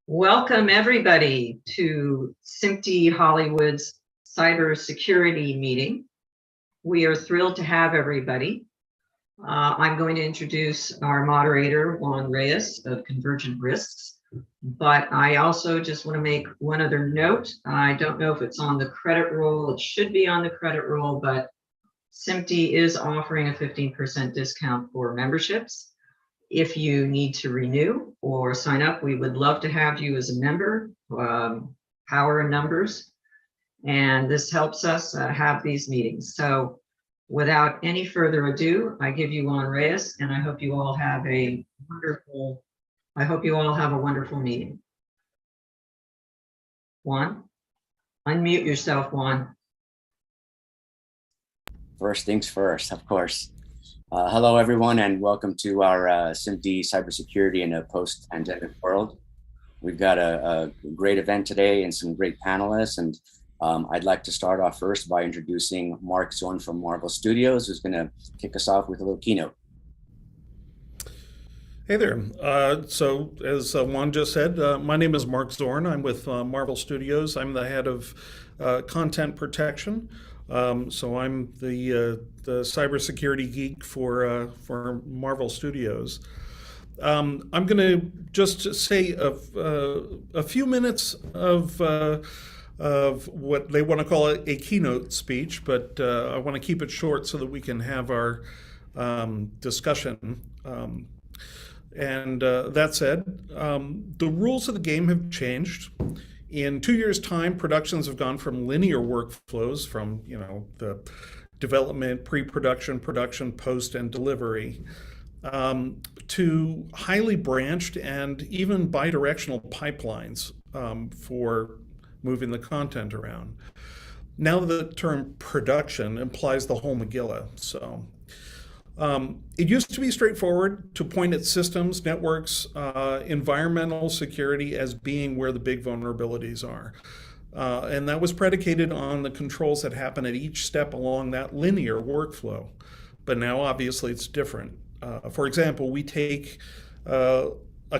Welcome everybody to SMPTE Hollywood's cybersecurity meeting. We are thrilled to have everybody. I'm going to introduce our moderator, Juan Reyes of Convergent Risks, but I also just want to make one other note. I don't know if it's on the credit roll. It should be on the credit roll, but SMPTE is offering a 15% discount for memberships. If you need to renew or sign up, we would love to have you as a member. Power in numbers, and this helps us have these meetings. So without any further ado, I give you Juan Reyes, and I hope you all have a wonderful meeting. Juan, unmute yourself, Juan. First things first, of course. Hello, everyone, and welcome to our SMPTE Cybersecurity in a Post-Pandemic World. We've got a great event today and some great panelists, and I'd like to start off first by introducing Mark Zorn from Marvel Studios, who's going to kick us off with a little keynote. Hey there. So as Juan just said, my name is Mark Zorn. I'm with Marvel Studios. I'm the head of content protection. So I'm the cybersecurity geek for Marvel Studios. I'm going to just say a few minutes of what they want to call a keynote speech, but I want to keep it short so that we can have our discussion. And that said, the rules of the game have changed. In 2 years' time, productions have gone from linear workflows, from the development, pre-production, production, post, and delivery, to highly branched and even bidirectional pipelines for moving the content around. Now the term production implies the whole Megillah. So it used to be straightforward to point at systems, networks, environmental security as being where the big vulnerabilities are. And that was predicated on the controls that happen at each step along that linear workflow. But now, obviously, it's different. For example, we take a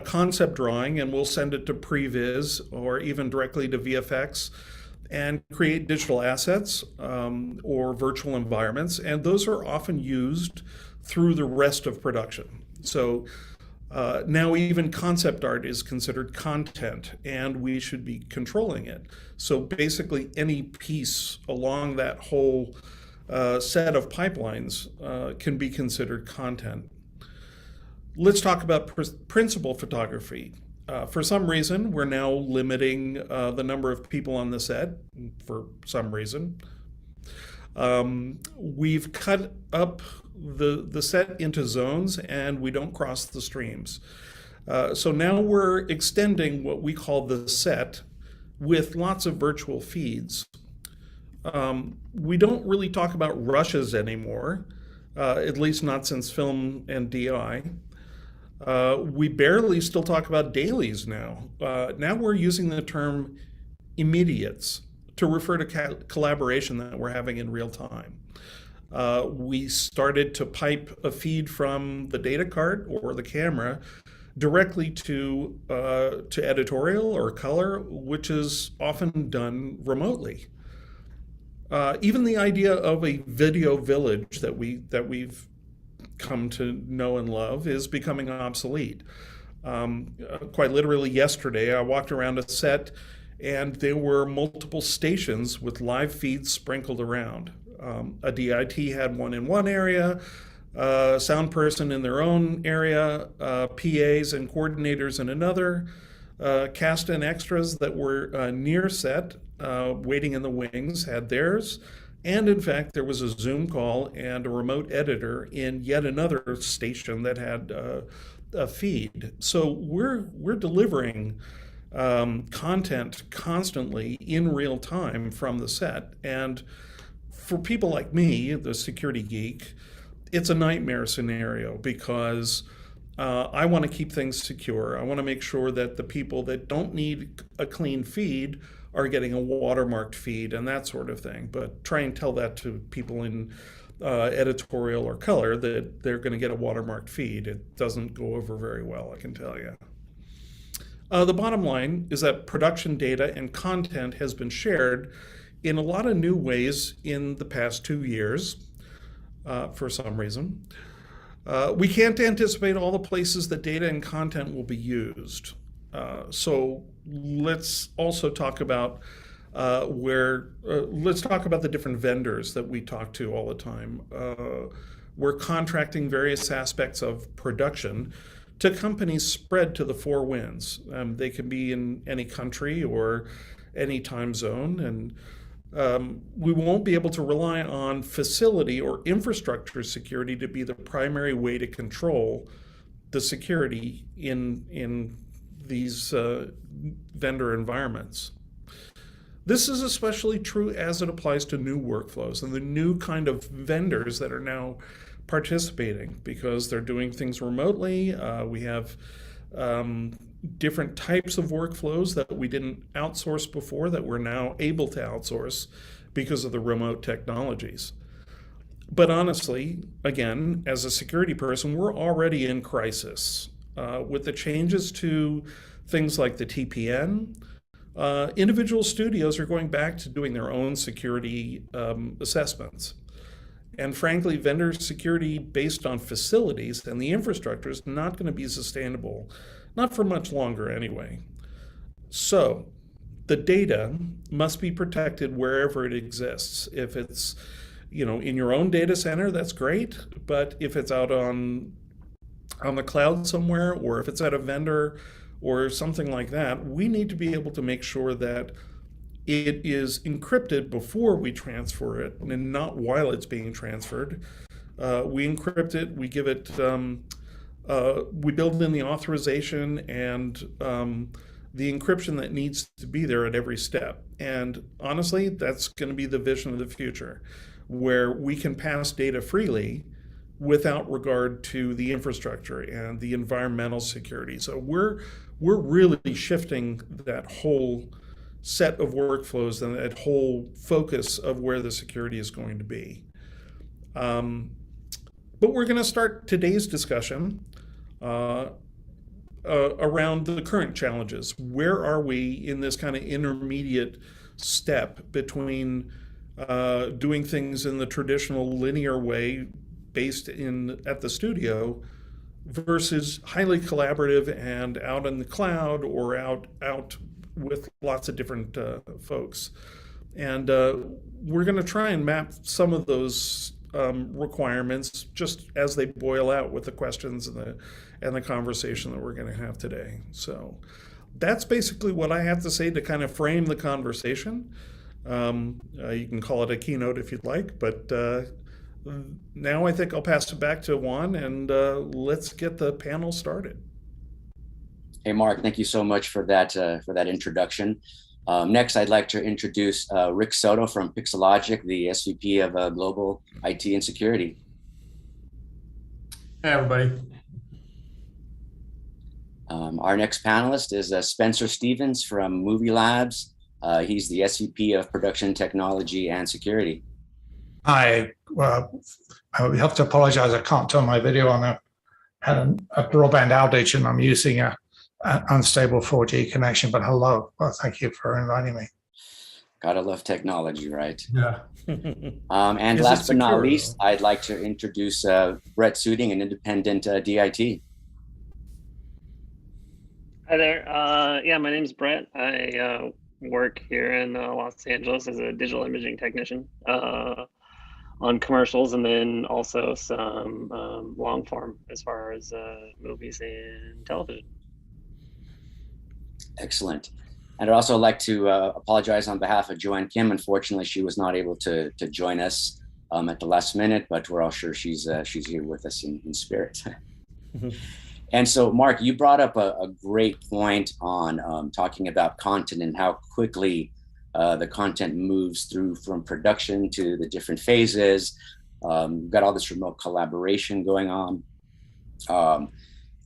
concept drawing and we'll send it to Previs or even directly to VFX and create digital assets or virtual environments, and those are often used through the rest of production. So now even concept art is considered content, and we should be controlling it. So basically any piece along that whole set of pipelines can be considered content. Let's talk about principal photography. For some reason, we're now limiting the number of people on the set, for some reason. We've cut up the set into zones, and we don't cross the streams. So now we're extending what we call the set with lots of virtual feeds. We don't really talk about rushes anymore, at least not since film and DI. We barely still talk about dailies now. Now we're using the term immediates to refer to collaboration that we're having in real time. We started to pipe a feed from the data card or the camera directly to editorial or color, which is often done remotely. Even the idea of a video village that we've come to know and love is becoming obsolete. Quite literally yesterday, I walked around a set and there were multiple stations with live feeds sprinkled around. A DIT had one in one area, a sound person in their own area, PAs and coordinators in another, cast and extras that were near set, waiting in the wings, had theirs. And in fact, there was a Zoom call and a remote editor in yet another station that had a feed. So we're delivering content constantly in real time from the set. And for people like me, the security geek, it's a nightmare scenario because I want to keep things secure. I want to make sure that the people that don't need a clean feed are getting a watermarked feed and that sort of thing. But try and tell that to people in editorial or color that they're going to get a watermarked feed. It doesn't go over very well, I can tell you. The bottom line is that production data and content has been shared in a lot of new ways in the past 2 years for some reason. We can't anticipate all the places that data and content will be used. So let's also talk about let's talk about the different vendors that we talk to all the time. We're contracting various aspects of production to companies spread to the four winds. They can be in any country or any time zone, and we won't be able to rely on facility or infrastructure security to be the primary way to control the security in these vendor environments. This is especially true as it applies to new workflows and the new kind of vendors that are now participating because they're doing things remotely. We have different types of workflows that we didn't outsource before that we're now able to outsource because of the remote technologies. But honestly, again, as a security person, we're already in crisis. With the changes to things like the TPN, individual studios are going back to doing their own security assessments. And frankly, vendor security based on facilities and the infrastructure is not going to be sustainable, not for much longer anyway. So the data must be protected wherever it exists. If it's, in your own data center, that's great. But if it's out on the cloud somewhere, or if it's at a vendor or something like that, we need to be able to make sure that it is encrypted before we transfer it and not while it's being transferred. We encrypt it, we give it, we build in the authorization and the encryption that needs to be there at every step. And honestly, that's going to be the vision of the future, where we can pass data freely without regard to the infrastructure and the environmental security. So we're really shifting that whole set of workflows and that whole focus of where the security is going to be. But we're going to start today's discussion around the current challenges. Where are we in this kind of intermediate step between doing things in the traditional linear way based at the studio versus highly collaborative and out in the cloud or out with lots of different folks. And we're going to try and map some of those requirements just as they boil out with the questions and the conversation that we're going to have today. So that's basically what I have to say to kind of frame the conversation. You can call it a keynote if you'd like, but now I think I'll pass it back to Juan and let's get the panel started. Hey, Mark, thank you so much for that introduction. Next, I'd like to introduce Rick Soto from Pixelogic, the SVP of Global IT and Security. Hey, everybody. Our next panelist is Spencer Stevens from Movie Labs. He's the SVP of Production Technology and Security. Hi. Well, I have to apologize. I can't turn my video on. I had a broadband outage and I'm using an unstable 4G connection, but hello. Well, thank you for inviting me. Gotta love technology, right? Yeah. And last but not least, I'd like to introduce Brett Suding, an independent DIT. Hi there. Yeah, my name is Brett. I work here in Los Angeles as a digital imaging technician on commercials, and then also some long form as far as movies and television. Excellent. And I'd also like to apologize on behalf of Joanne Kim. Unfortunately, she was not able to join us at the last minute, but we're all sure she's here with us in spirit. And so, Mark, you brought up a great point on talking about content and how quickly the content moves through from production to the different phases. We've got all this remote collaboration going on.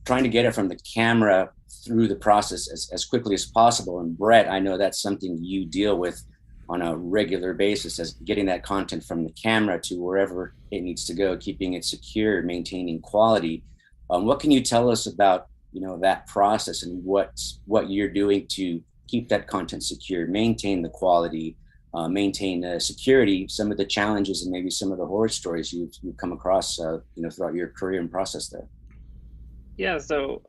Trying to get it from the camera through the process as quickly as possible. And Brett, I know that's something you deal with on a regular basis, as getting that content from the camera to wherever it needs to go, keeping it secure, maintaining quality. What can you tell us about that process and what you're doing to keep that content secure, maintain the quality, maintain security, some of the challenges and maybe some of the horror stories you've come across, throughout your career and process there. Yeah, so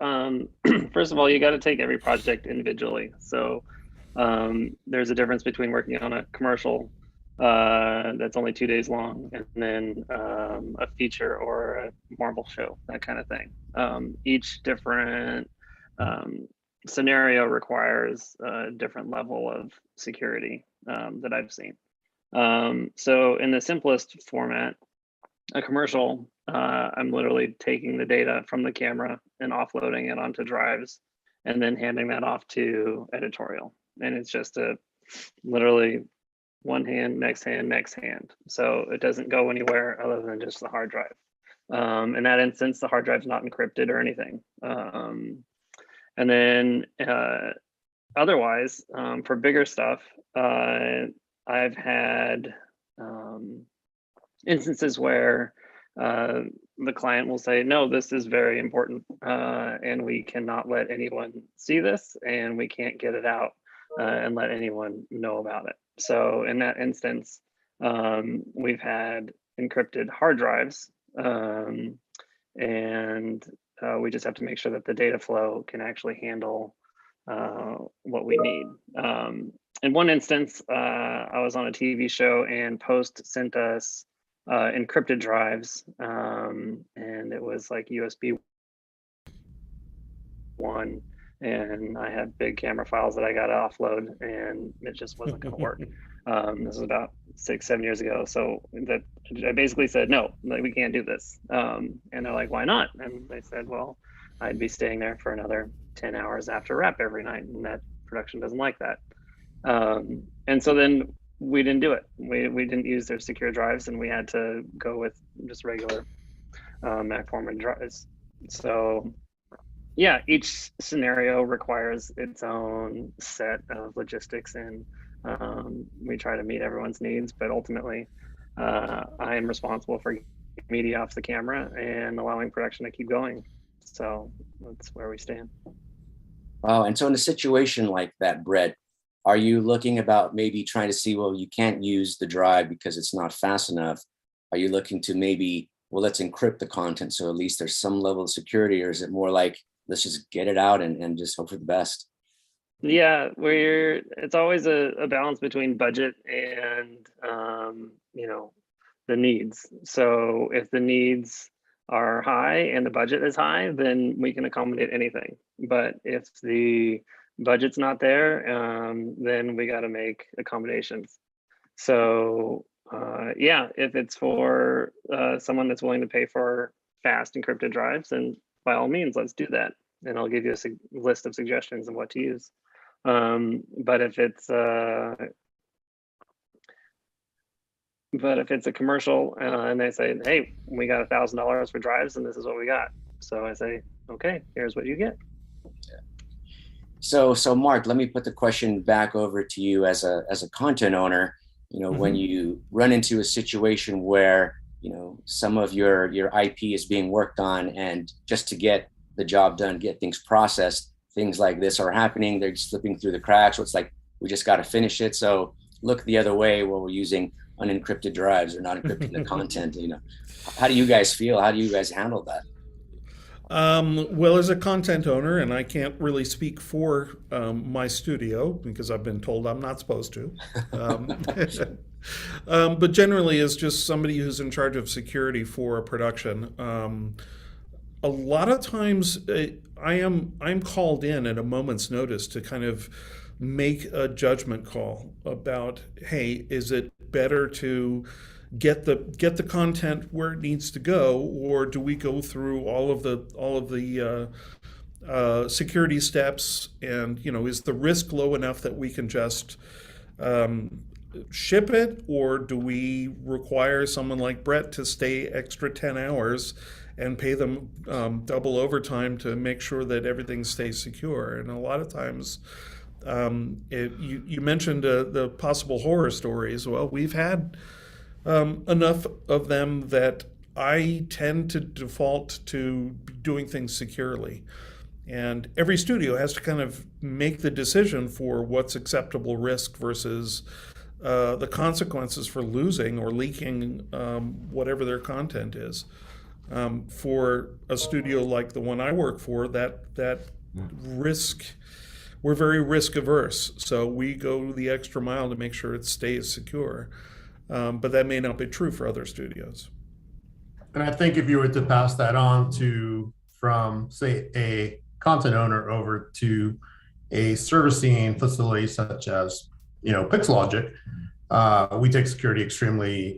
first of all, you got to take every project individually. So there's a difference between working on a commercial that's only 2 days long and then a feature or a Marvel show, that kind of thing. Each different scenario requires a different level of security that I've seen. So in the simplest format, a commercial, I'm literally taking the data from the camera and offloading it onto drives and then handing that off to editorial. And it's just literally one hand, next hand, next hand. So it doesn't go anywhere other than just the hard drive. In that instance, the hard drive's not encrypted or anything. And then otherwise, for bigger stuff, I've had instances where the client will say, no, this is very important and we cannot let anyone see this and we can't get it out and let anyone know about it. So in that instance, we've had encrypted hard drives and we just have to make sure that the data flow can actually handle what we need. In one instance, I was on a TV show and Post sent us encrypted drives, and it was like USB 1, and I had big camera files that I got to offload, and it just wasn't going to work. This was about 6-7 years ago, so that I basically said no, like, we can't do this. And they're like, why not? And they said, well, I'd be staying there for another 10 hours after wrap every night, and that production doesn't like that. And so then we didn't do it. We didn't use their secure drives, and we had to go with just regular Mac format drives. So yeah, each scenario requires its own set of logistics, and we try to meet everyone's needs, but ultimately I am responsible for media off the camera and allowing production to keep going. So that's where we stand. Wow. And so in a situation like that, Brett, are you looking about maybe trying to see, well, you can't use the drive because it's not fast enough? Are you looking to maybe, well, let's encrypt the content so at least there's some level of security, or is it more like, let's just get it out and just hope for the best? Yeah, it's always a balance between budget and the needs. So if the needs are high and the budget is high, then we can accommodate anything. But if the budget's not there, then we got to make accommodations. So yeah, if it's for someone that's willing to pay for fast encrypted drives, then by all means, let's do that. And I'll give you a list of suggestions of what to use. But if it's a commercial and they say, hey, we got $1,000 for drives and this is what we got. So I say, okay, here's what you get. So Mark, let me put the question back over to you as a content owner. When you run into a situation where, some of your IP is being worked on, and just to get the job done, get things processed, things like this are happening, they're slipping through the cracks. So it's like, we just got to finish it. So look the other way where we're using unencrypted drives or not encrypting the content. How do you guys feel? How do you guys handle that? Well, as a content owner, and I can't really speak for my studio because I've been told I'm not supposed to, but generally as just somebody who's in charge of security for a production, a lot of times I'm called in at a moment's notice to kind of make a judgment call about, hey, is it better to get the content where it needs to go, or do we go through all of the security steps, and is the risk low enough that we can just ship it, or do we require someone like Brett to stay extra 10 hours and pay them double overtime to make sure that everything stays secure? And a lot of times, you mentioned the possible horror stories. Well, we've had enough of them that I tend to default to doing things securely. And every studio has to kind of make the decision for what's acceptable risk versus the consequences for losing or leaking whatever their content is. For a studio like the one I work for, that risk, we're very risk averse. So we go the extra mile to make sure it stays secure. But that may not be true for other studios. And I think if you were to pass that on from, say, a content owner over to a servicing facility such as, PixLogic, we take security extremely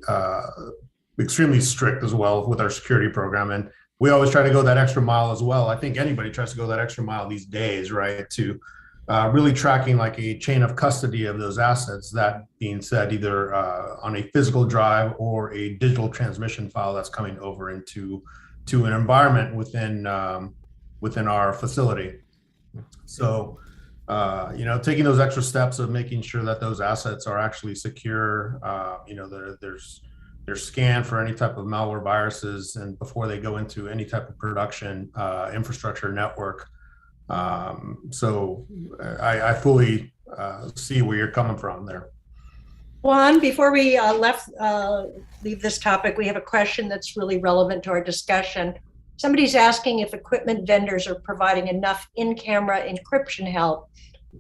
strict as well with our security program. And we always try to go that extra mile as well. I think anybody tries to go that extra mile these days, right? To really tracking like a chain of custody of those assets. That being said, either on a physical drive or a digital transmission file that's coming over into an environment within our facility. So, taking those extra steps of making sure that those assets are actually secure, they're scanned for any type of malware viruses, and before they go into any type of production infrastructure network. So I fully see where you're coming from there. Juan, before we leave this topic, we have a question that's really relevant to our discussion. Somebody's asking if equipment vendors are providing enough in-camera encryption help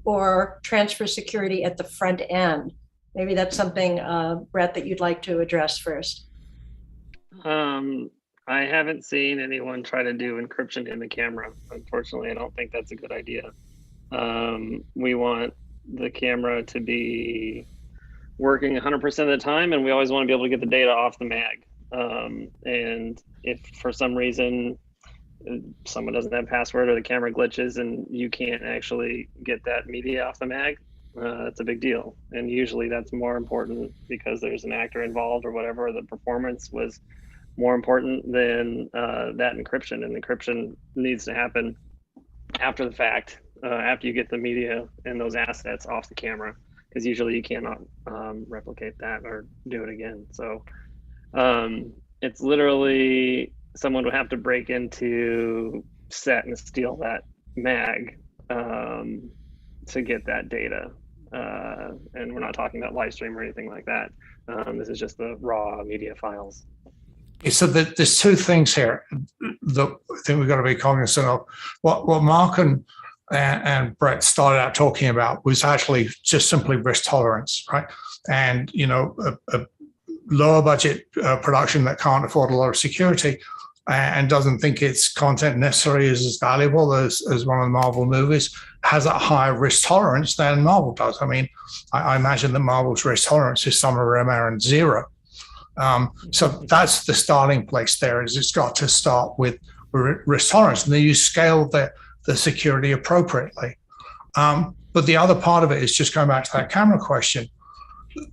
or transfer security at the front end. Maybe that's something, Brett, that you'd like to address first. I haven't seen anyone try to do encryption in the camera. Unfortunately, I don't think that's a good idea. We want the camera to be working 100% of the time, and we always want to be able to get the data off the mag. And if for some reason someone doesn't have password or the camera glitches and you can't actually get that media off the mag, that's a big deal. And usually that's more important because there's an actor involved or whatever, or the performance was more important than that encryption. And encryption needs to happen after the fact, after you get the media and those assets off the camera, because usually you cannot replicate that or do it again. So it's literally someone would have to break into set and steal that mag to get that data. And we're not talking about live stream or anything like that. This is just the raw media files. So there's two things here that I think we've got to be cognizant of. What Mark and Brett started out talking about was actually just simply risk tolerance, right? And, a lower budget production that can't afford a lot of security and doesn't think its content necessarily is as valuable as one of the Marvel movies has a higher risk tolerance than Marvel does. I mean, I imagine that Marvel's risk tolerance is somewhere around 0. So that's the starting place there, is it's got to start with risk tolerance, and then you scale the security appropriately. But the other part of it is just going back to that camera question.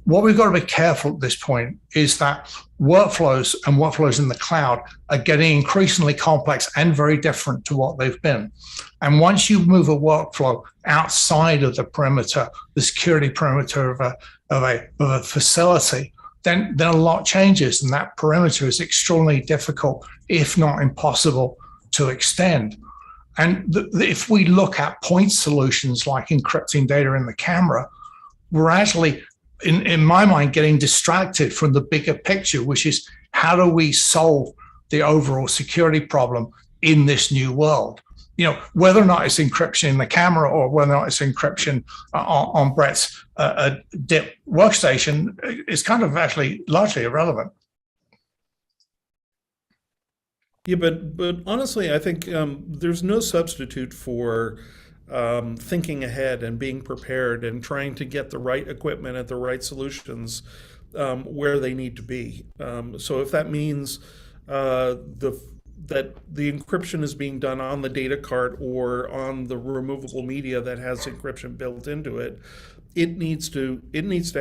What we've got to be careful at this point is that workflows in the cloud are getting increasingly complex and very different to what they've been. And once you move a workflow outside of the perimeter, the security perimeter of a facility, then a lot changes, and that perimeter is extraordinarily difficult, if not impossible, to extend. And if we look at point solutions like encrypting data in the camera, we're actually, in my mind, getting distracted from the bigger picture, which is how do we solve the overall security problem in this new world? Whether or not it's encryption in the camera or whether or not it's encryption on Brett's DIP workstation is kind of actually largely irrelevant. Yeah, but honestly, I think there's no substitute for thinking ahead and being prepared and trying to get the right equipment at the right solutions where they need to be. So if that means that the encryption is being done on the data cart or on the removable media that has encryption built into it, it needs to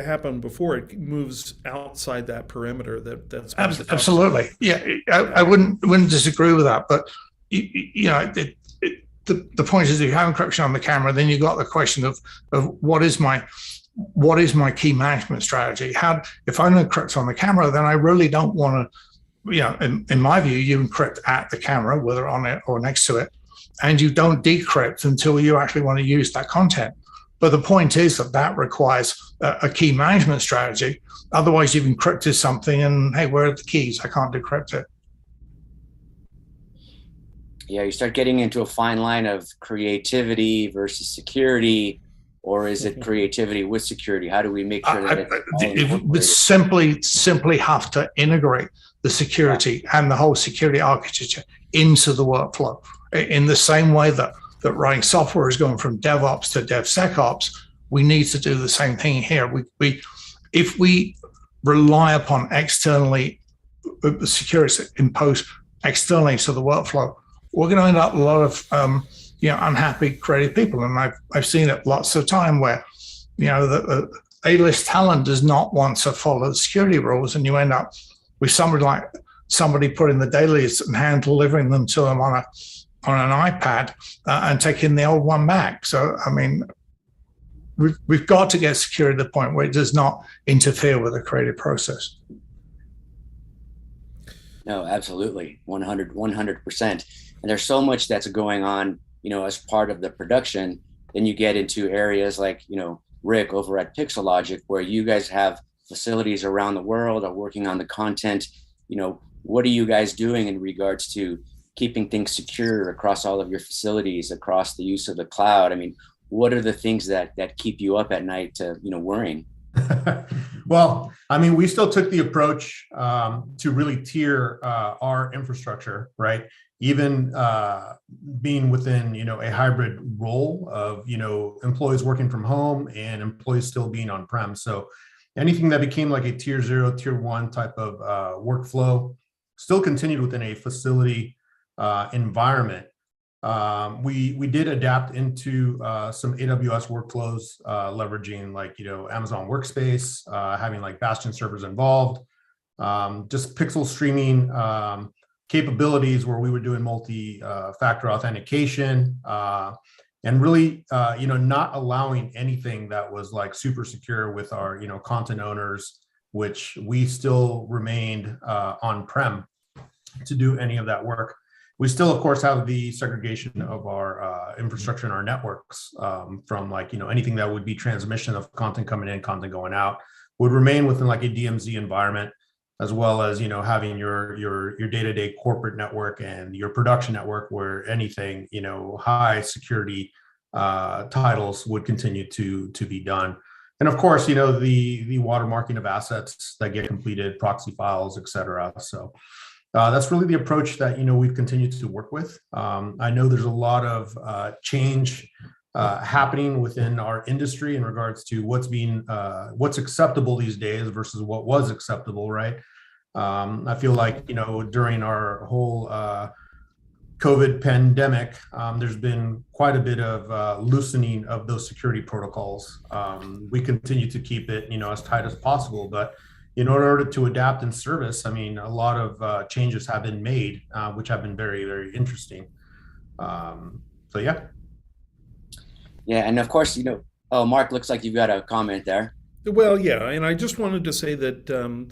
happen before it moves outside that perimeter that's absolutely. Yeah, I wouldn't disagree with that, but the point is, if you have encryption on the camera, then you've got the question of what is my key management strategy? If I'm encrypt on the camera, then I really don't want to, in my view, you encrypt at the camera, whether on it or next to it, and you don't decrypt until you actually want to use that content. But the point is that requires a key management strategy. Otherwise, you've encrypted something and, hey, where are the keys? I can't decrypt it. Yeah, you start getting into a fine line of creativity versus security, or is it creativity with security? How do we make sure that it would simply have to integrate the security and the whole security architecture into the workflow in the same way that writing software is going from DevOps to DevSecOps. We need to do the same thing here. If we rely upon externally the security imposed externally to the workflow, we're going to end up a lot of unhappy creative people. And I've seen it lots of time where the A-list talent does not want to follow the security rules, and you end up with somebody putting the dailies and hand delivering them to them on an iPad and taking the old one back. So I mean, we've got to get security to the point where it does not interfere with the creative process. No, absolutely, 100%. And there's so much that's going on, as part of the production. Then you get into areas like, Rick over at Pixelogic, where you guys have facilities around the world are working on the content. What are you guys doing in regards to keeping things secure across all of your facilities, across the use of the cloud? I mean, what are the things that keep you up at night, worrying? Well, I mean, we still took the approach to really tier our infrastructure, right? Even being within, a hybrid role of, employees working from home and employees still being on-prem. So anything that became like a tier 0, tier 1 type of workflow still continued within a facility environment. We did adapt into some AWS workflows, leveraging like, Amazon Workspace, having like Bastion servers involved, just pixel streaming capabilities where we were doing multi-factor authentication, and really, not allowing anything that was like super secure with our, content owners, which we still remained on-prem to do any of that work. We still, of course, have the segregation of our infrastructure and our networks from like, anything that would be transmission of content coming in, content going out, would remain within like a DMZ environment, as well as, having your day-to-day corporate network and your production network where anything, high security titles would continue to be done. And of course, the watermarking of assets that get completed, proxy files, et cetera. So that's really the approach that, we've continued to work with. I know there's a lot of change happening within our industry in regards to what's acceptable these days versus what was acceptable, right? I feel like, during our whole COVID pandemic, there's been quite a bit of loosening of those security protocols. We continue to keep it, as tight as possible, but in order to adapt and service, I mean, a lot of changes have been made, which have been very, very interesting. So, yeah. Yeah, and of course, Mark, looks like you've got a comment there. Well, yeah, and I just wanted to say that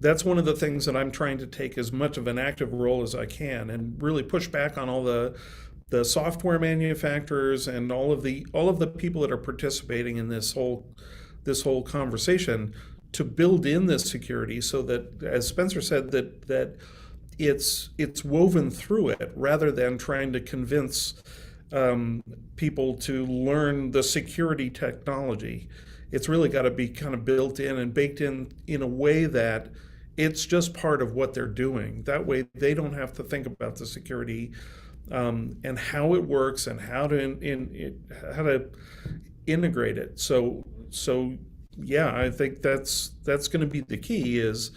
that's one of the things that I'm trying to take as much of an active role as I can, and really push back on all the software manufacturers and all of the people that are participating in this whole conversation, to build in this security so that, as Spencer said, that it's woven through it, rather than trying to convince people to learn the security technology. It's really got to be kind of built in and baked in a way that it's just part of what they're doing. That way they don't have to think about the security and how it works and how to integrate it. So yeah, I think that's going to be the key. Is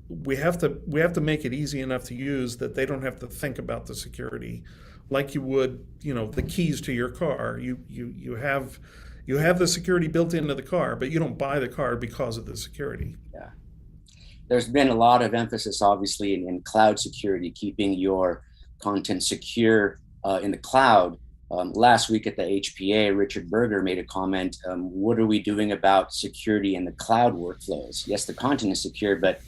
we have to make it easy enough to use that they don't have to think about the security like you would, the keys to your car. You have the security built into the car, but you don't buy the car because of the security. Yeah. There's been a lot of emphasis, obviously, in cloud security, keeping your content secure in the cloud. Last week at the HPA, Richard Berger made a comment, what are we doing about security in the cloud workflows? Yes, the content is secure, but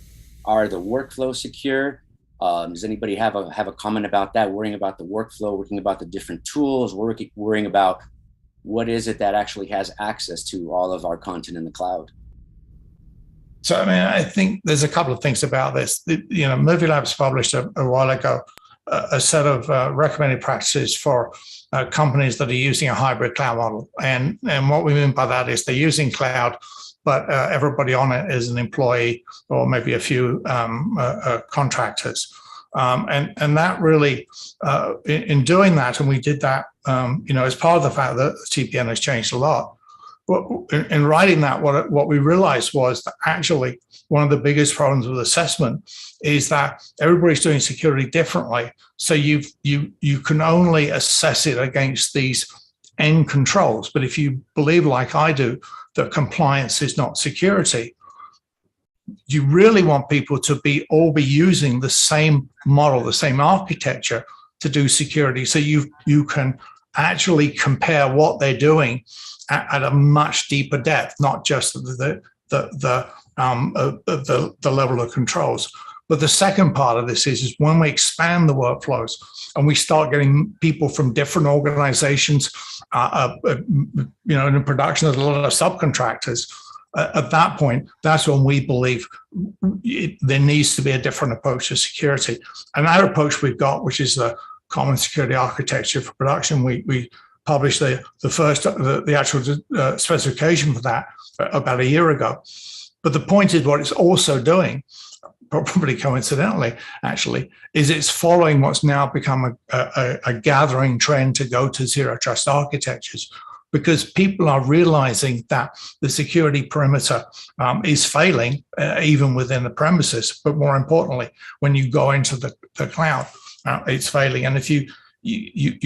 are the workflows secure? Does anybody have a comment about that? Worrying about the workflow, worrying about the different tools, worrying about what is it that actually has access to all of our content in the cloud? So, I mean, I think there's a couple of things about this. Movie Labs published a while ago a set of recommended practices for companies that are using a hybrid cloud model. And what we mean by that is they're using cloud, but everybody on it is an employee or maybe a few contractors. And that really, in doing that, and we did that, as part of the fact that TPN has changed a lot. In writing that, what we realized was that actually one of the biggest problems with assessment is that everybody's doing security differently. So you can only assess it against these end controls. But if you believe, like I do, that compliance is not security, you really want people to all be using the same model, the same architecture to do security. So you can actually compare what they're doing at a much deeper depth, not just the level of controls. But the second part of this is when we expand the workflows and we start getting people from different organizations, in production, there's a lot of subcontractors. At that point, that's when we believe there needs to be a different approach to security. And our approach we've got, which is the Common Security Architecture for Production, we published the actual specification for that about a year ago. But the point is, what it's also doing, probably coincidentally, actually, is it's following what's now become a gathering trend to go to zero trust architectures, because people are realizing that the security perimeter is failing even within the premises. But more importantly, when you go into the cloud, it's failing. And if you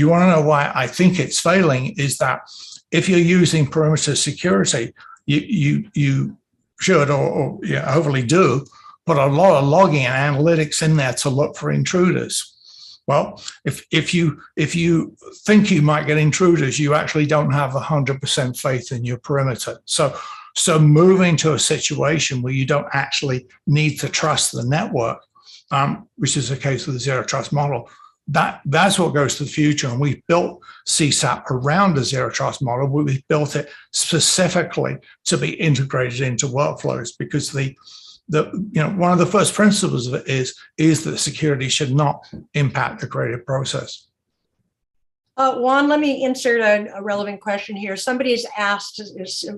want to know why I think it's failing, is that if you're using perimeter security, you should or hopefully do put a lot of logging and analytics in there to look for intruders. Well, if you think you might get intruders, you actually don't have 100% faith in your perimeter. So moving to a situation where you don't actually need to trust the network, which is the case with the zero trust model, that's what goes to the future. And we've built CSAP around a zero trust model. We've built it specifically to be integrated into workflows, because one of the first principles of it is that security should not impact the creative process. Juan, let me insert a relevant question here. Somebody's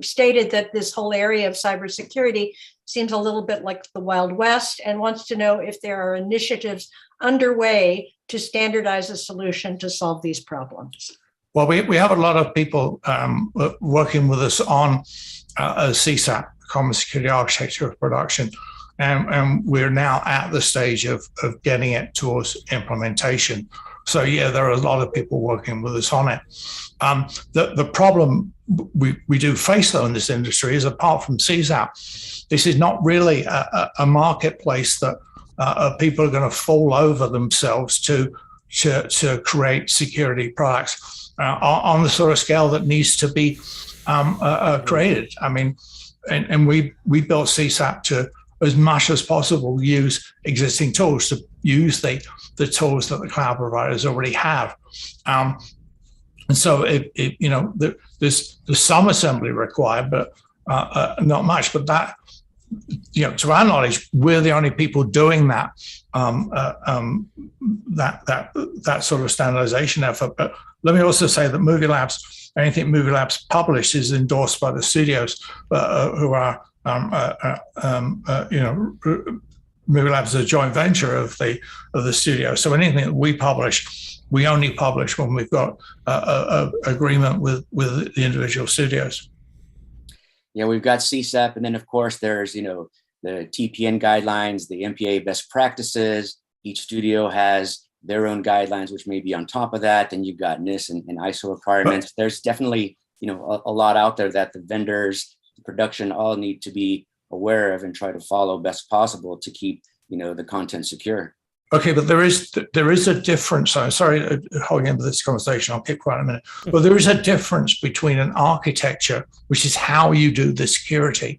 stated that this whole area of cybersecurity seems a little bit like the Wild West, and wants to know if there are initiatives underway to standardize a solution to solve these problems. Well, we have a lot of people working with us on CSAP, Common Security Architecture of Production, and we're now at the stage of getting it towards implementation. So yeah, there are a lot of people working with us on it. The problem we do face though in this industry is, apart from CSAP, this is not really a marketplace that people are going to fall over themselves to create security products on the sort of scale that needs to be created. I mean, and we built CSAP to, as much as possible, use existing tools, to use the tools that the cloud providers already have. And so there's some assembly required, but not much. But that, to our knowledge, we're the only people doing that that sort of standardization effort. But let me also say that Movie Labs, anything Movie Labs published is endorsed by the studios who are, Movie Labs is a joint venture of the studio. So anything that we publish, we only publish when we've got a agreement with the individual studios. Yeah, we've got CSAP, and then of course there's the TPN guidelines, the MPA best practices. Each studio has their own guidelines, which may be on top of that. Then you've got NIST and ISO requirements. There's definitely a lot out there that the vendors, the production, all need to be aware of and try to follow best possible to keep the content secure. Okay, but there is a difference. I'm sorry holding into this conversation. I'll keep quiet in a minute. But there is a difference between an architecture, which is how you do the security,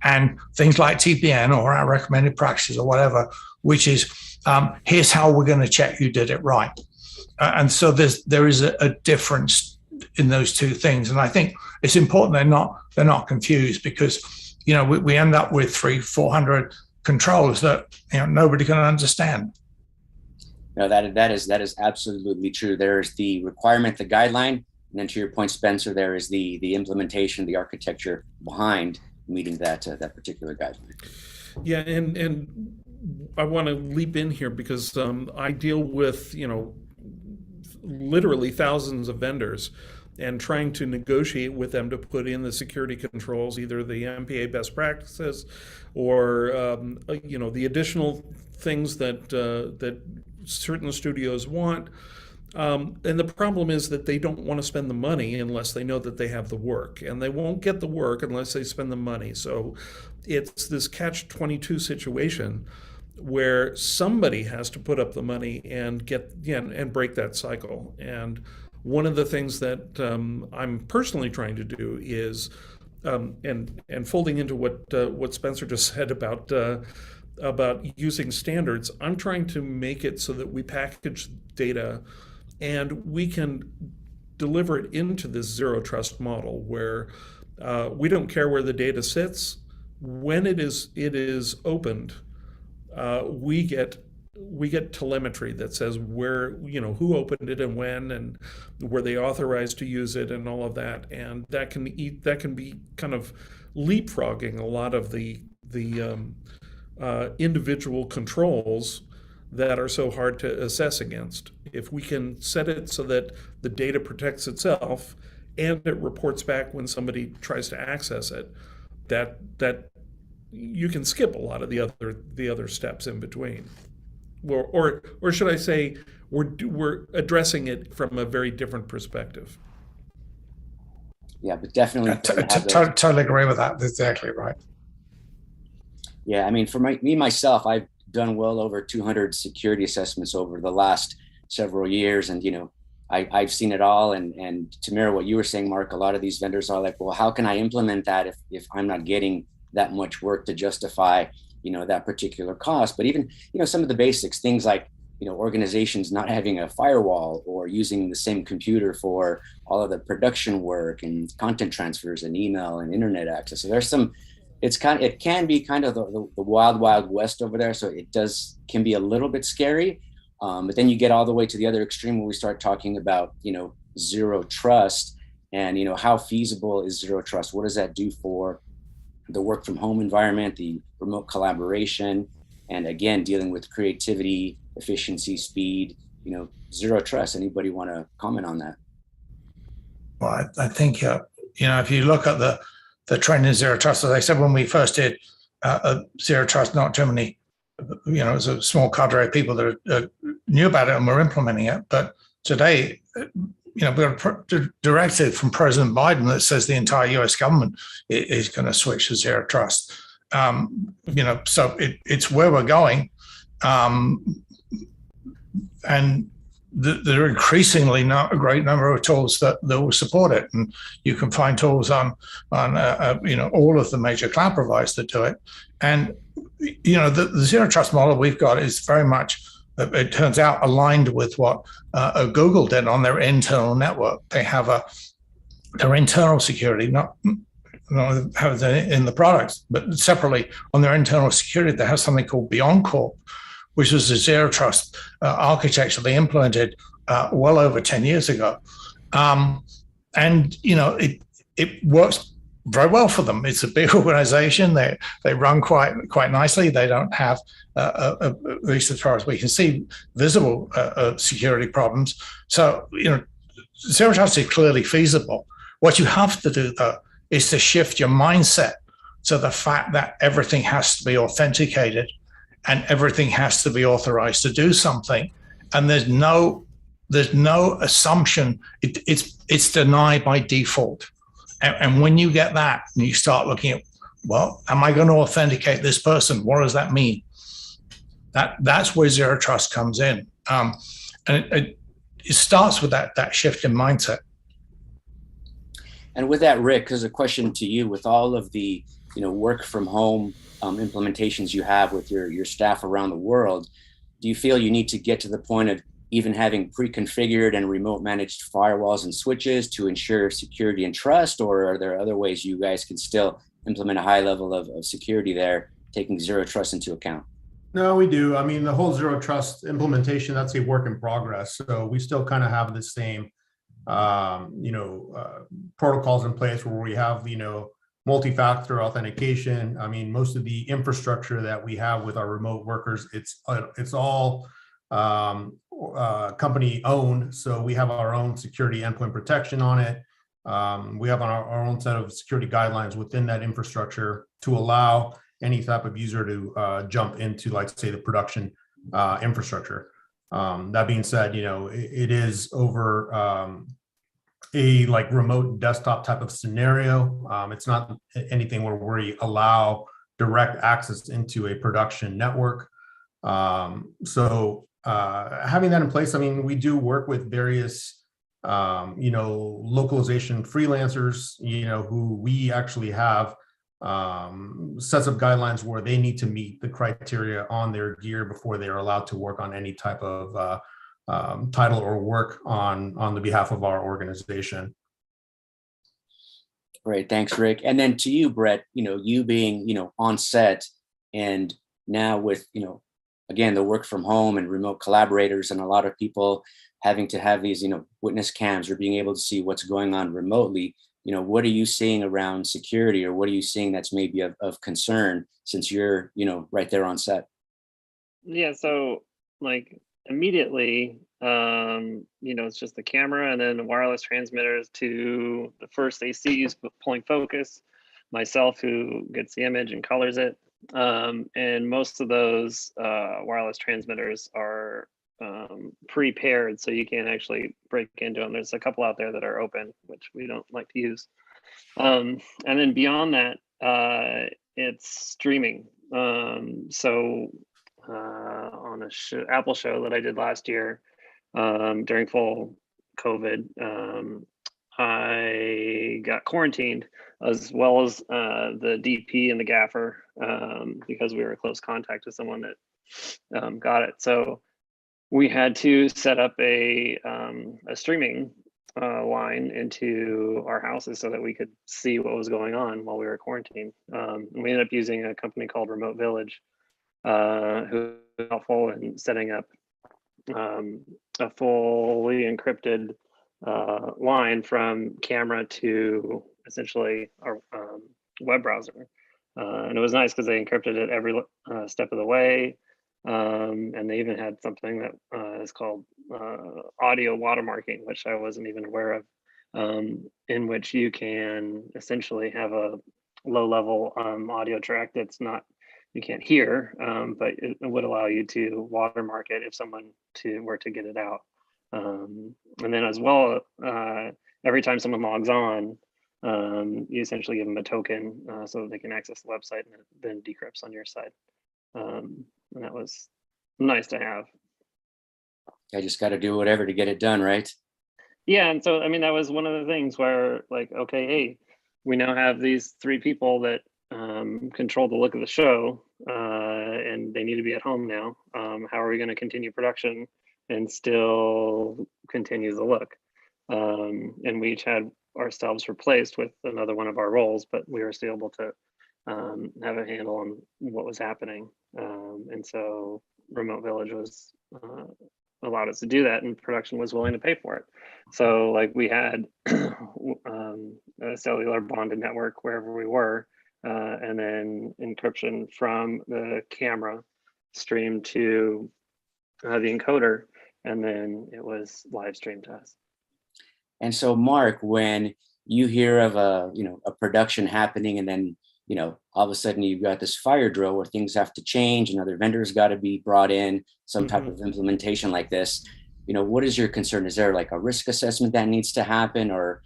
and things like TPN or our recommended practices or whatever, which is Here's how we're going to check you did it right. And so there is a difference in those two things. And I think it's important they're not confused, because, we end up with 300-400 controls that, nobody can understand. No, that is absolutely true. There's the requirement, the guideline, and then to your point, Spencer, there is the implementation, the architecture behind meeting that particular guideline. Yeah, and I want to leap in here because I deal with literally thousands of vendors, and trying to negotiate with them to put in the security controls, either the MPA best practices or the additional things that certain studios want. And the problem is that they don't want to spend the money unless they know that they have the work, and they won't get the work unless they spend the money. So it's this catch-22 situation where somebody has to put up the money and and break that cycle. And one of the things that I'm personally trying to do is, and folding into what Spencer just said about using standards, I'm trying to make it so that we package data and we can deliver it into this zero trust model where we don't care where the data sits. When it is opened, we get telemetry that says where, who opened it and when, and were they authorized to use it, and all of that. And that can be kind of leapfrogging a lot of the individual controls that are so hard to assess against. If we can set it so that the data protects itself and it reports back when somebody tries to access it, that you can skip a lot of the other steps in between. Or should I say, we're addressing it from a very different perspective. Yeah, but definitely. Totally agree with that. That's exactly right. Yeah, I mean, for myself, I've done well over 200 security assessments over the last several years, and I've seen it all. And to mirror what you were saying, Mark, a lot of these vendors are like, well, how can I implement that if I'm not getting that much work to justify that particular cost? But even some of the basics, things like organizations not having a firewall or using the same computer for all of the production work and content transfers and email and internet access. So there's some. It can be kind of the wild west over there. So it can be a little bit scary. But then you get all the way to the other extreme where we start talking about zero trust, and how feasible is zero trust? What does that do for the work from home environment, the remote collaboration, and again, dealing with creativity, efficiency, speed, zero trust. Anybody want to comment on that? Well, I think, if you look at the trend in zero trust, as I said, when we first did zero trust, not too many, it was a small cadre of people that knew about it and were implementing it. But today, we've got a directive from President Biden that says the entire US government is going to switch to zero trust. So it's where we're going. And there are increasingly not a great number of tools that will support it. And you can find tools on all of the major cloud providers that do it. And, the zero trust model we've got is very much, it turns out, aligned with what Google did on their internal network. They have their internal security, not have it in the products, but separately on their internal security, they have something called Beyondcorp, which was a zero trust architecture they implemented well over 10 years ago. It works very well for them. It's a big organization. They run quite nicely. They don't have, at least as far as we can see, visible security problems. So, zero trust is clearly feasible. What you have to do, though, is to shift your mindset to the fact that everything has to be authenticated and everything has to be authorized to do something. And there's no assumption. It's denied by default. And when you get that and you start looking at, well, am I going to authenticate this person? What does that mean? That's where zero trust comes in. And it starts with that shift in mindset. And with that, Rick, there's a question to you. With all of the work from home implementations you have with your staff around the world, do you feel you need to get to the point of even having pre-configured and remote managed firewalls and switches to ensure security and trust, or are there other ways you guys can still implement a high level of security there, taking zero trust into account? No, we do. I mean, the whole zero trust implementation, that's a work in progress. So we still kind of have the same, protocols in place where we have, multi-factor authentication. I mean, most of the infrastructure that we have with our remote workers, it's all company owned. So we have our own security endpoint protection on it. We have our own set of security guidelines within that infrastructure to allow any type of user to jump into, like, say, the production infrastructure. That being said, it is over a like remote desktop type of scenario. It's not anything where we allow direct access into a production network. So having that in place, I mean, we do work with various localization freelancers, who we actually have sets of guidelines where they need to meet the criteria on their gear before they are allowed to work on any type of title or work on the behalf of our organization. Great, thanks, Rick. And then to you, Brett, you being, on set, and now with, again, the work from home and remote collaborators and a lot of people having to have these, witness cams or being able to see what's going on remotely, what are you seeing around security, or what are you seeing that's maybe of concern since you're, right there on set? Yeah, so like immediately, it's just the camera and then the wireless transmitters to the first ACs pulling focus, myself who gets the image and colors it. And most of those wireless transmitters are pre-paired, so you can't actually break into them. There's a couple out there that are open, which we don't like to use. And then beyond that, it's streaming. So on a Apple show that I did last year during full COVID, I got quarantined, as well as the DP and the gaffer, because we were in close contact with someone that got it. So we had to set up a streaming line into our houses so that we could see what was going on while we were quarantined. And we ended up using a company called Remote Village, who was helpful in setting up a fully encrypted line from camera to essentially our web browser. And it was nice because they encrypted it every step of the way. And they even had something that is called audio watermarking, which I wasn't even aware of, in which you can essentially have a low-level audio track that's not, you can't hear, but it would allow you to watermark it if someone were to get it out. And then as well, every time someone logs on, you essentially give them a token so that they can access the website, and it then decrypts on your side. And that was nice to have. I just got to do whatever to get it done, right? Yeah, and so I mean that was one of the things where, like, okay, hey, we now have these 3 people that control the look of the show, and they need to be at home now. How are we going to continue production and still continue the look? And we each had ourselves replaced with another one of our roles, but we were still able to have a handle on what was happening. And so Remote Village was allowed us to do that, and production was willing to pay for it. So like we had a cellular bonded network wherever we were, and then encryption from the camera streamed to the encoder, and then it was live streamed to us. And so, Mark, when you hear of a production happening, and then all of a sudden you've got this fire drill where things have to change, and other vendors got to be brought in, some type of implementation like this, what is your concern? Is there like a risk assessment that needs to happen, or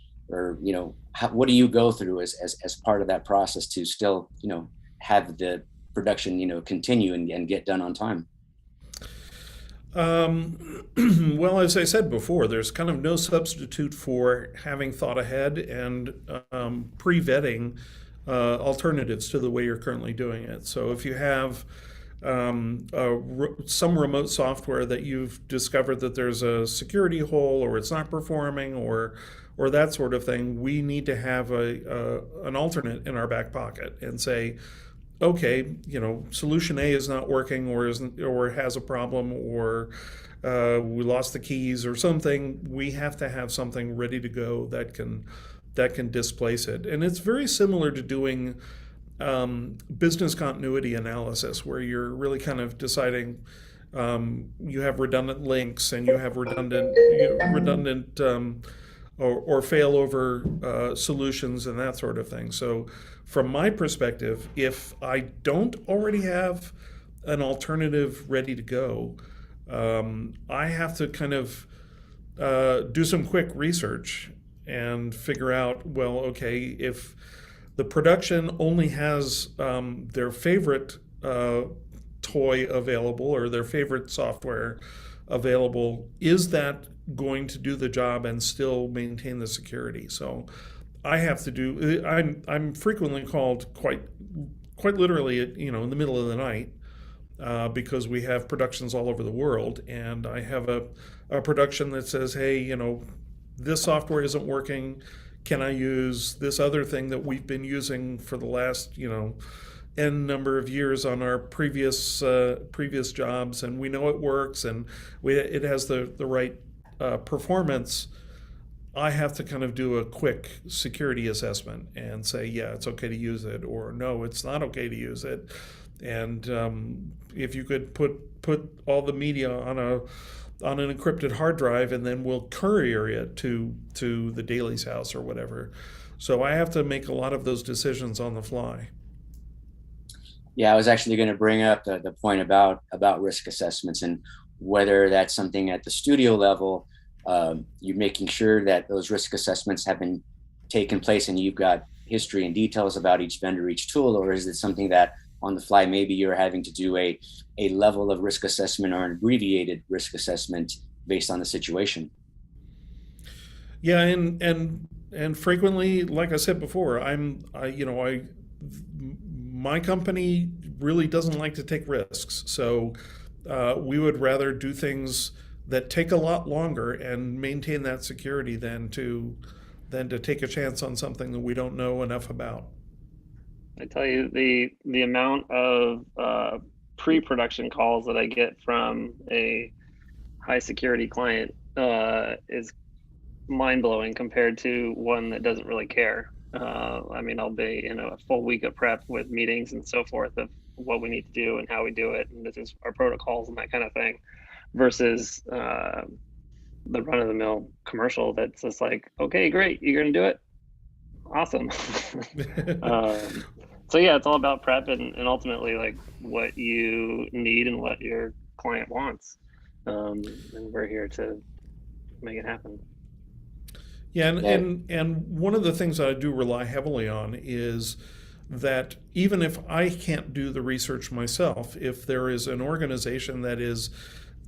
what do you go through as part of that process to still have the production continue and get done on time? Well, as I said before, there's kind of no substitute for having thought ahead and pre-vetting alternatives to the way you're currently doing it. So if you have some remote software that you've discovered that there's a security hole or it's not performing or that sort of thing, we need to have an alternate in our back pocket and say, okay, solution A is not working or has a problem or we lost the keys or something. We have to have something ready to go that can displace it. And it's very similar to doing business continuity analysis, where you're really kind of deciding you have redundant links and you have redundant or failover solutions and that sort of thing. So from my perspective, if I don't already have an alternative ready to go, I have to kind of do some quick research and figure out, well, okay, if the production only has their favorite toy available or their favorite software available, is that going to do the job and still maintain the security? So I have to do, I'm frequently called quite literally in the middle of the night because we have productions all over the world, and I have a production that says, hey, this software isn't working. Can I use this other thing that we've been using for the last, N number of years on our previous jobs, and we know it works and it has the right performance? I have to kind of do a quick security assessment and say, yeah, it's okay to use it, or no, it's not okay to use it. And if you could put all the media on an encrypted hard drive, and then we'll courier it to the Daly's house or whatever. So I have to make a lot of those decisions on the fly. Yeah, I was actually going to bring up the point about risk assessments and whether that's something at the studio level, you're making sure that those risk assessments have been taken place and you've got history and details about each vendor, each tool, or is it something that on the fly, maybe you're having to do a level of risk assessment or an abbreviated risk assessment based on the situation? Yeah, and frequently, like I said before, my company really doesn't like to take risks. So we would rather do things that take a lot longer and maintain that security than to take a chance on something that we don't know enough about. I tell you, the amount of pre-production calls that I get from a high security client is mind-blowing compared to one that doesn't really care. I'll be in a full week of prep with meetings and so forth of what we need to do and how we do it, and this is our protocols and that kind of thing, versus the run-of-the-mill commercial that's just like, okay, great, you're gonna do it, awesome. So yeah, it's all about prep and ultimately like what you need and what your client wants, and we're here to make it happen. Yeah, and one of the things that I do rely heavily on is that even if I can't do the research myself, if there is an organization that is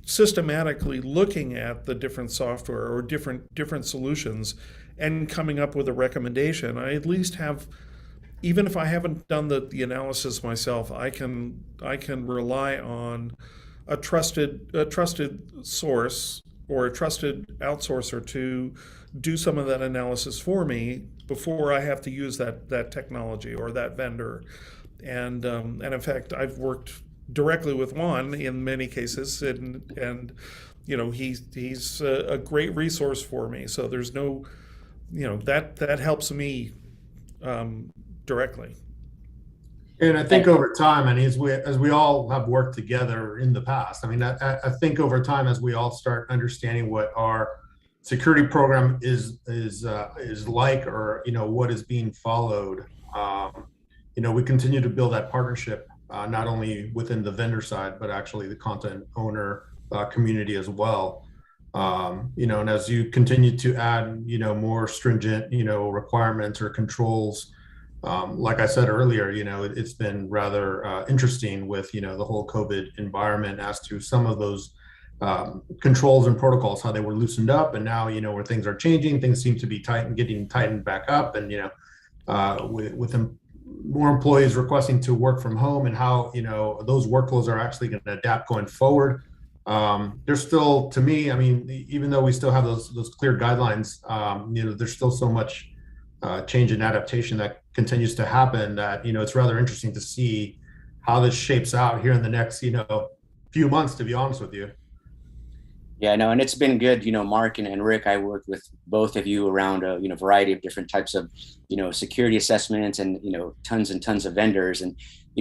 systematically looking at the different software or different solutions and coming up with a recommendation, I at least have, even if I haven't done the analysis myself, I can rely on a trusted source or a trusted outsourcer to do some of that analysis for me before I have to use that technology or that vendor. And in fact, I've worked directly with one in many cases, and he's a great resource for me. So there's no, that helps me directly. And I think over time, and as we all have worked together in the past, I think over time, as we all start understanding what our security program is like, or what is being followed, we continue to build that partnership, not only within the vendor side, but actually the content owner community as well. And as you continue to add, more stringent, requirements or controls, like I said earlier, it's been rather interesting with, the whole COVID environment as to some of those controls and protocols, how they were loosened up, and now, where things are changing, things seem to be getting tightened back up. And, with more employees requesting to work from home and how, those workloads are actually going to adapt going forward. There's still, to me, I mean, even though we still have those clear guidelines, there's still so much change and adaptation that continues to happen that, it's rather interesting to see how this shapes out here in the next, few months, to be honest with you. Yeah, no, and it's been good, Mark and Rick, I worked with both of you around a, variety of different types of, security assessments and, tons and tons of vendors. And,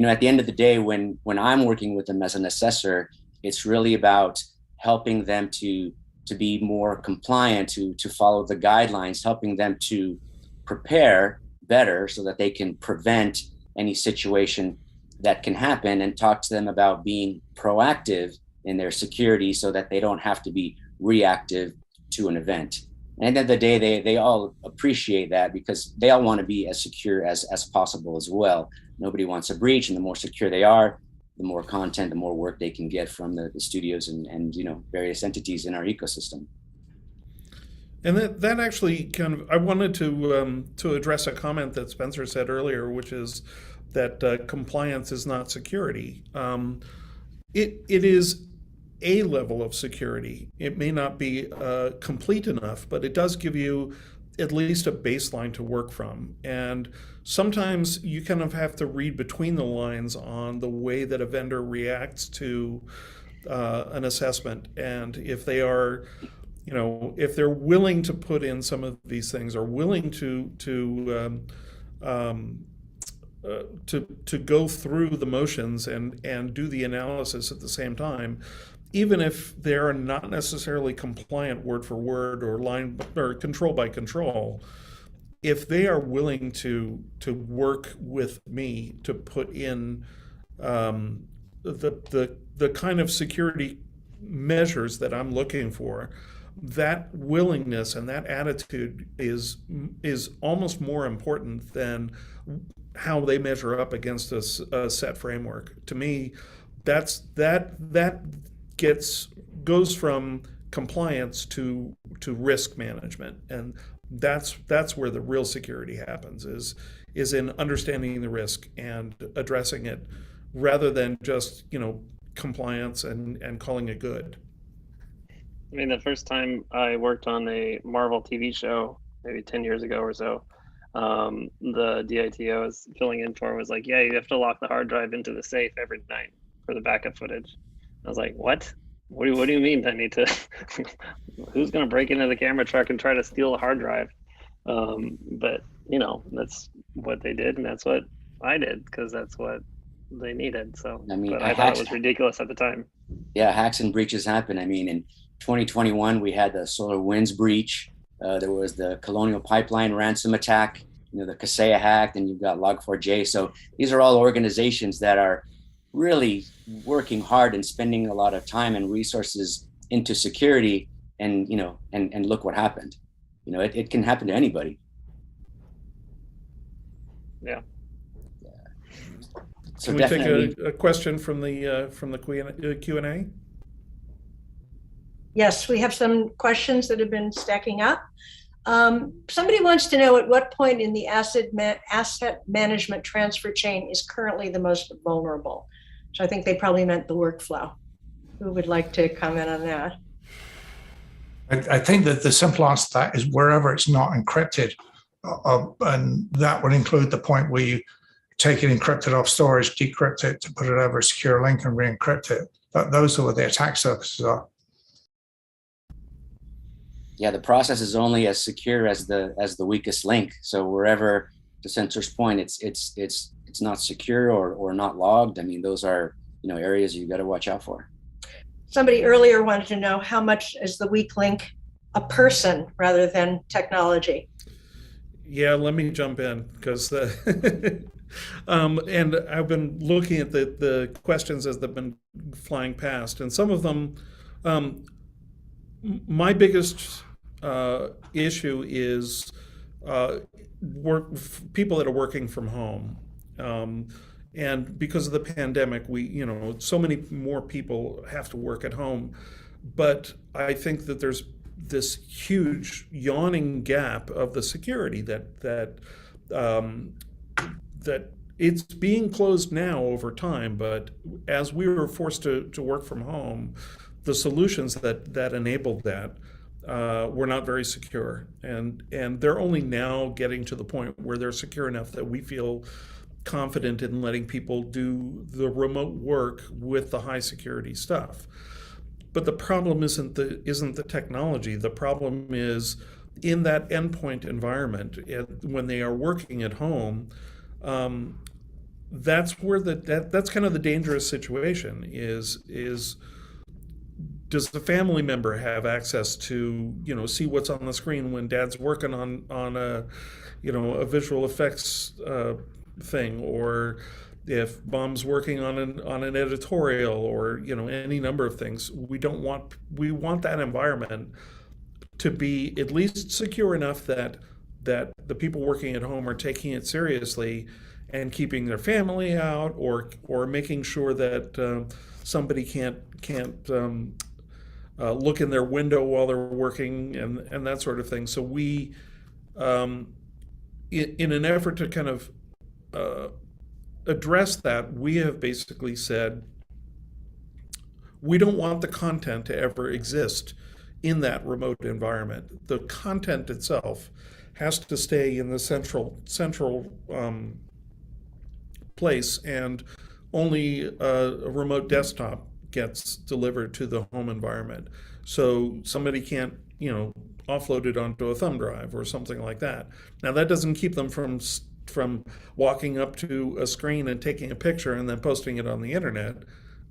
at the end of the day, when I'm working with them as an assessor, it's really about helping them to be more compliant, to follow the guidelines, helping them to prepare better so that they can prevent any situation that can happen, and talk to them about being proactive in their security so that they don't have to be reactive to an event. And at the end of the day, they all appreciate that, because they all want to be as secure as possible as well. Nobody wants a breach, and the more secure they are, the more content, the more work they can get from the studios and various entities in our ecosystem. And that actually kind of, I wanted to address a comment that Spencer said earlier, which is that compliance is not security. It is a level of security. It may not be complete enough, but it does give you at least a baseline to work from. And sometimes you kind of have to read between the lines on the way that a vendor reacts to an assessment. And if they are, if they're willing to put in some of these things, or willing to go through the motions and do the analysis at the same time, even if they're not necessarily compliant word for word or line or control by control, if they are willing to work with me to put in the kind of security measures that I'm looking for, that willingness and that attitude is almost more important than how they measure up against a set framework. To me, that goes from compliance to risk management, and that's where the real security happens, is in understanding the risk and addressing it, rather than just compliance and calling it good. I mean, the first time I worked on a Marvel TV show, maybe 10 years ago or so, the DIT I was filling in for was like, yeah, you have to lock the hard drive into the safe every night for the backup footage. I was like, what? What do you mean I need to? Who's going to break into the camera truck and try to steal a hard drive? But that's what they did, and that's what I did, because that's what they needed. So I mean, but I thought it was ridiculous at the time. Yeah, hacks and breaches happen. I mean, in 2021, we had the SolarWinds breach. There was the Colonial Pipeline ransom attack, the Kaseya hack, and you've got Log4j. So these are all organizations that are really working hard and spending a lot of time and resources into security, and and look what happened. It can happen to anybody. Yeah. So Can we take a question from the Q&A? Yes, we have some questions that have been stacking up. Somebody wants to know at what point in the asset management transfer chain is currently the most vulnerable. So I think they probably meant the workflow. Who would like to comment on that? I think that the simple answer to that is wherever it's not encrypted, and that would include the point where you take it encrypted off storage, decrypt it to put it over a secure link and re-encrypt it. Those are where the attack surfaces are. Yeah, the process is only as secure as the weakest link. So wherever, to Spencer's point, it's not secure or not logged. I mean, those are areas you got to watch out for. Somebody earlier wanted to know how much is the weak link a person rather than technology. Yeah, let me jump in, because and I've been looking at the questions as they've been flying past, and some of them, my biggest issue is people that are working from home. And because of the pandemic, so many more people have to work at home. But I think that there's this huge yawning gap of the security that it's being closed now over time, but as we were forced to work from home, the solutions that enabled that were not very secure, and they're only now getting to the point where they're secure enough that we feel confident in letting people do the remote work with the high security stuff. But the problem isn't the technology. The problem is in that endpoint environment, when they are working at home. That's where that's kind of the dangerous situation is does the family member have access to, see what's on the screen when dad's working on a, a visual effects thing, or if mom's working on an editorial, or, any number of things. We want that environment to be at least secure enough that the people working at home are taking it seriously and keeping their family out, or making sure that somebody can't look in their window while they're working, and that sort of thing. So we, in an effort to kind of address that, we have basically said we don't want the content to ever exist in that remote environment. The content itself has to stay in the central place, and only a remote desktop gets delivered to the home environment. So somebody can't, offload it onto a thumb drive or something like that. Now that doesn't keep them from walking up to a screen and taking a picture and then posting it on the internet.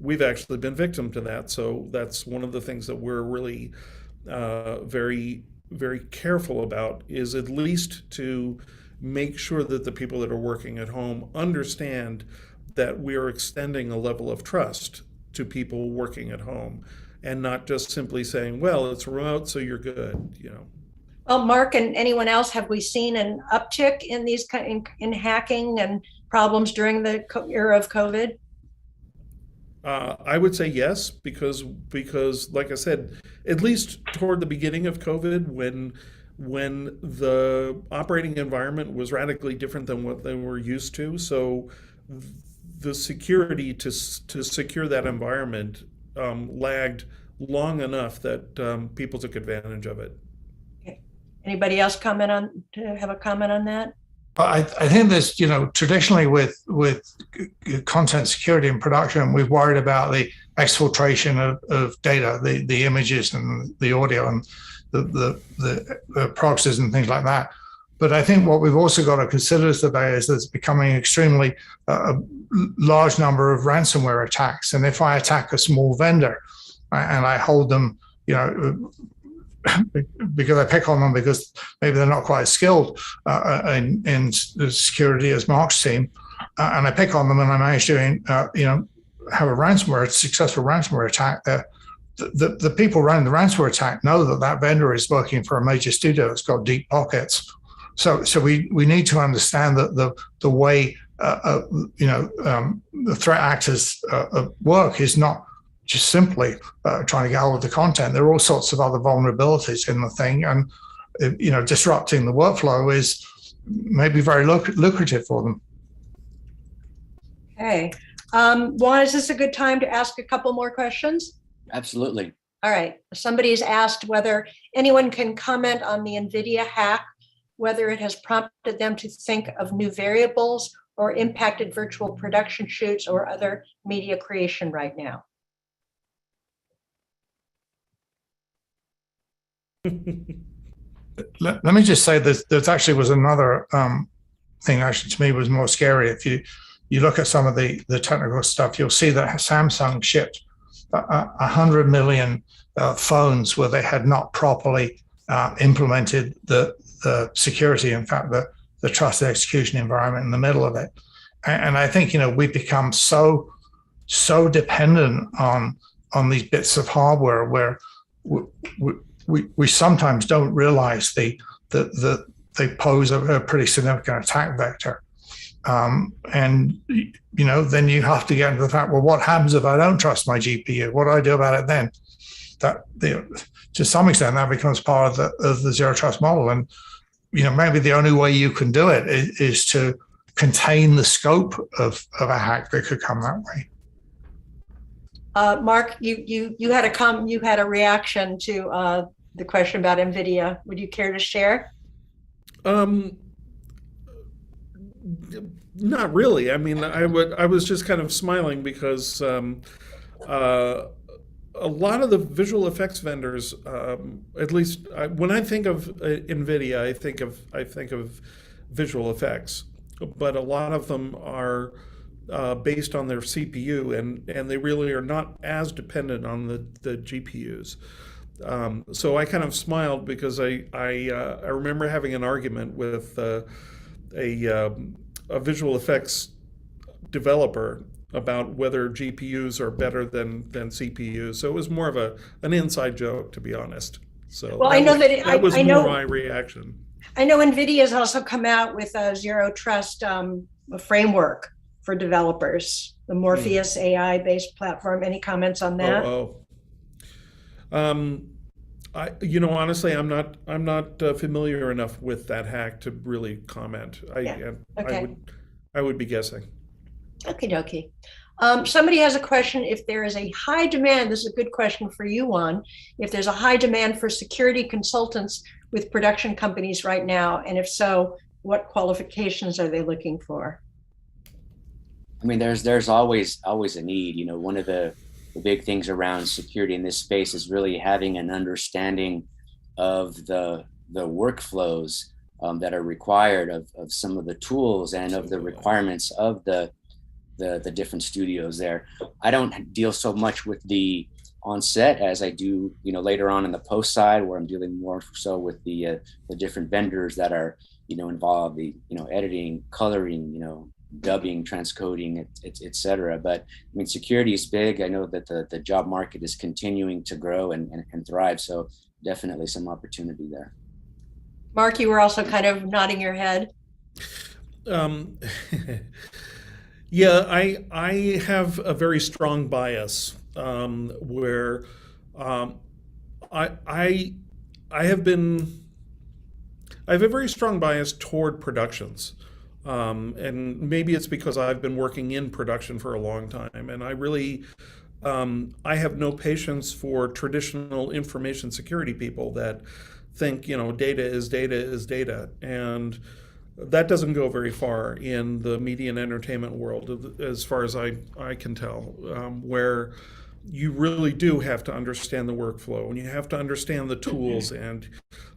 We've actually been victim to that. So that's one of the things that we're really very, very careful about, is at least to make sure that the people that are working at home understand that we are extending a level of trust to people working at home, and not just simply saying, well, it's remote, so you're good, Well, Mark and anyone else, have we seen an uptick in these in hacking and problems during the era of COVID? I would say yes, because like I said, at least toward the beginning of COVID, when the operating environment was radically different than what they were used to, so the security to secure that environment lagged long enough that people took advantage of it. Okay. Anybody else have a comment on that? I think there's, traditionally with content security and production, we've worried about the exfiltration of data, the images and the audio and the proxies and things like that. But I think what we've also got to consider today is there's becoming extremely large number of ransomware attacks. And if I attack a small vendor and I hold them, because I pick on them because maybe they're not quite as skilled in security as Mark's team, and I pick on them and I manage to, have a successful ransomware attack. The people running the ransomware attack know that vendor is working for a major studio that's got deep pockets. So we need to understand that the way the threat actors work is not just simply trying to get hold of the content. There are all sorts of other vulnerabilities in the thing, and disrupting the workflow is maybe very lucrative for them. Okay, Juan, is this a good time to ask a couple more questions? Absolutely. All right. Somebody's asked whether anyone can comment on the NVIDIA hack, whether it has prompted them to think of new variables or impacted virtual production shoots or other media creation right now. Let me just say there's actually was another thing actually to me was more scary. If you look at some of the technical stuff, you'll see that Samsung shipped 100 million phones where they had not properly implemented the security, in fact, the trusted execution environment in the middle of it. And I think, we've become so dependent on these bits of hardware where we sometimes don't realize they pose a pretty significant attack vector. And, then you have to get into the fact, well, what happens if I don't trust my GPU? What do I do about it then? That, to some extent, that becomes part of the zero trust model. And, maybe the only way you can do it is to contain the scope of a hack that could come that way. Mark, you had a reaction to the question about NVIDIA. Would you care to share? Not really. I mean, I was just kind of smiling because a lot of the visual effects vendors, at least when I think of NVIDIA, I think of visual effects, but a lot of them are based on their CPU, and they really are not as dependent on the GPUs. So I kind of smiled because I remember having an argument with a visual effects developer about whether GPUs are better than CPUs. So it was more of an inside joke, to be honest. So well, I know that was I more know my reaction. I know NVIDIA has also come out with a zero trust framework for developers, the Morpheus AI-based platform. Any comments on that? Honestly, I'm not familiar enough with that hack to really comment. I would be guessing. Okie dokie. Somebody has a question. If there is a high demand, this is a good question for you, Juan. If there's a high demand for security consultants with production companies right now, and if so, what qualifications are they looking for? I mean, there's always a need. You know, one of the big things around security in this space is really having an understanding of the workflows that are required of some of the tools and of the requirements of the different studios there. I don't deal so much with the on-set as I do, later on in the post side, where I'm dealing more so with the different vendors that are, involved, the, editing, coloring, dubbing, transcoding, et cetera. But I mean, security is big. I know that the job market is continuing to grow and thrive. So definitely some opportunity there. Mark, you were also kind of nodding your head. Yeah, I have a very strong bias where I have a very strong bias toward productions. And maybe it's because I've been working in production for a long time, and I really, I have no patience for traditional information security people that think, data is data is data. And that doesn't go very far in the media and entertainment world, as far as I can tell, where you really do have to understand the workflow, and you have to understand the tools, and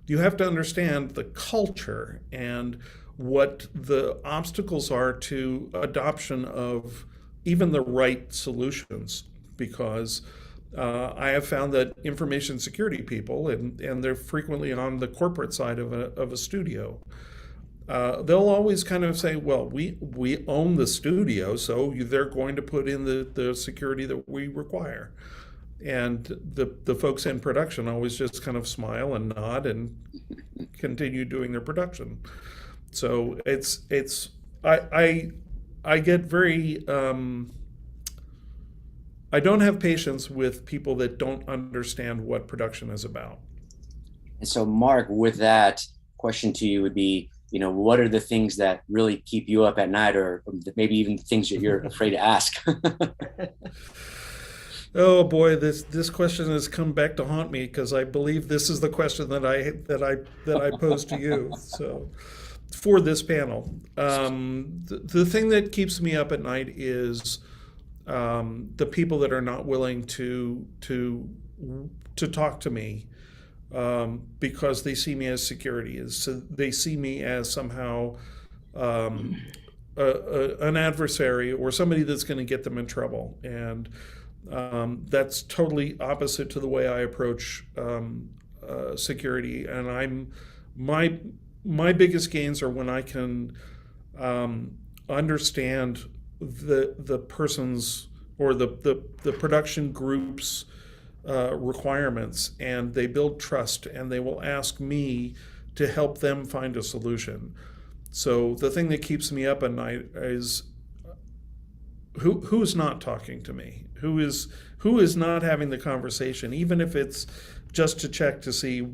you have to understand the culture and what the obstacles are to adoption of even the right solutions. Because I have found that information security people, and they're frequently on the corporate side of a studio, they'll always kind of say, well, we own the studio, so they're going to put in the security that we require. And the folks in production always just kind of smile and nod and continue doing their production. So I get very, I don't have patience with people that don't understand what production is about. And so, Mark, with that question to you would be, what are the things that really keep you up at night, or maybe even things that you're afraid to ask? Oh boy, this question has come back to haunt me, because I believe this is the question that I posed to you. So, for this panel, the thing that keeps me up at night is the people that are not willing to talk to me. Because they see me as security, so they see me as somehow an adversary or somebody that's going to get them in trouble, and that's totally opposite to the way I approach security. And my biggest gains are when I can understand the person's or the production group's requirements, and they build trust, and they will ask me to help them find a solution. So the thing that keeps me up at night is who's not talking to me, who is not having the conversation, even if it's just to check to see,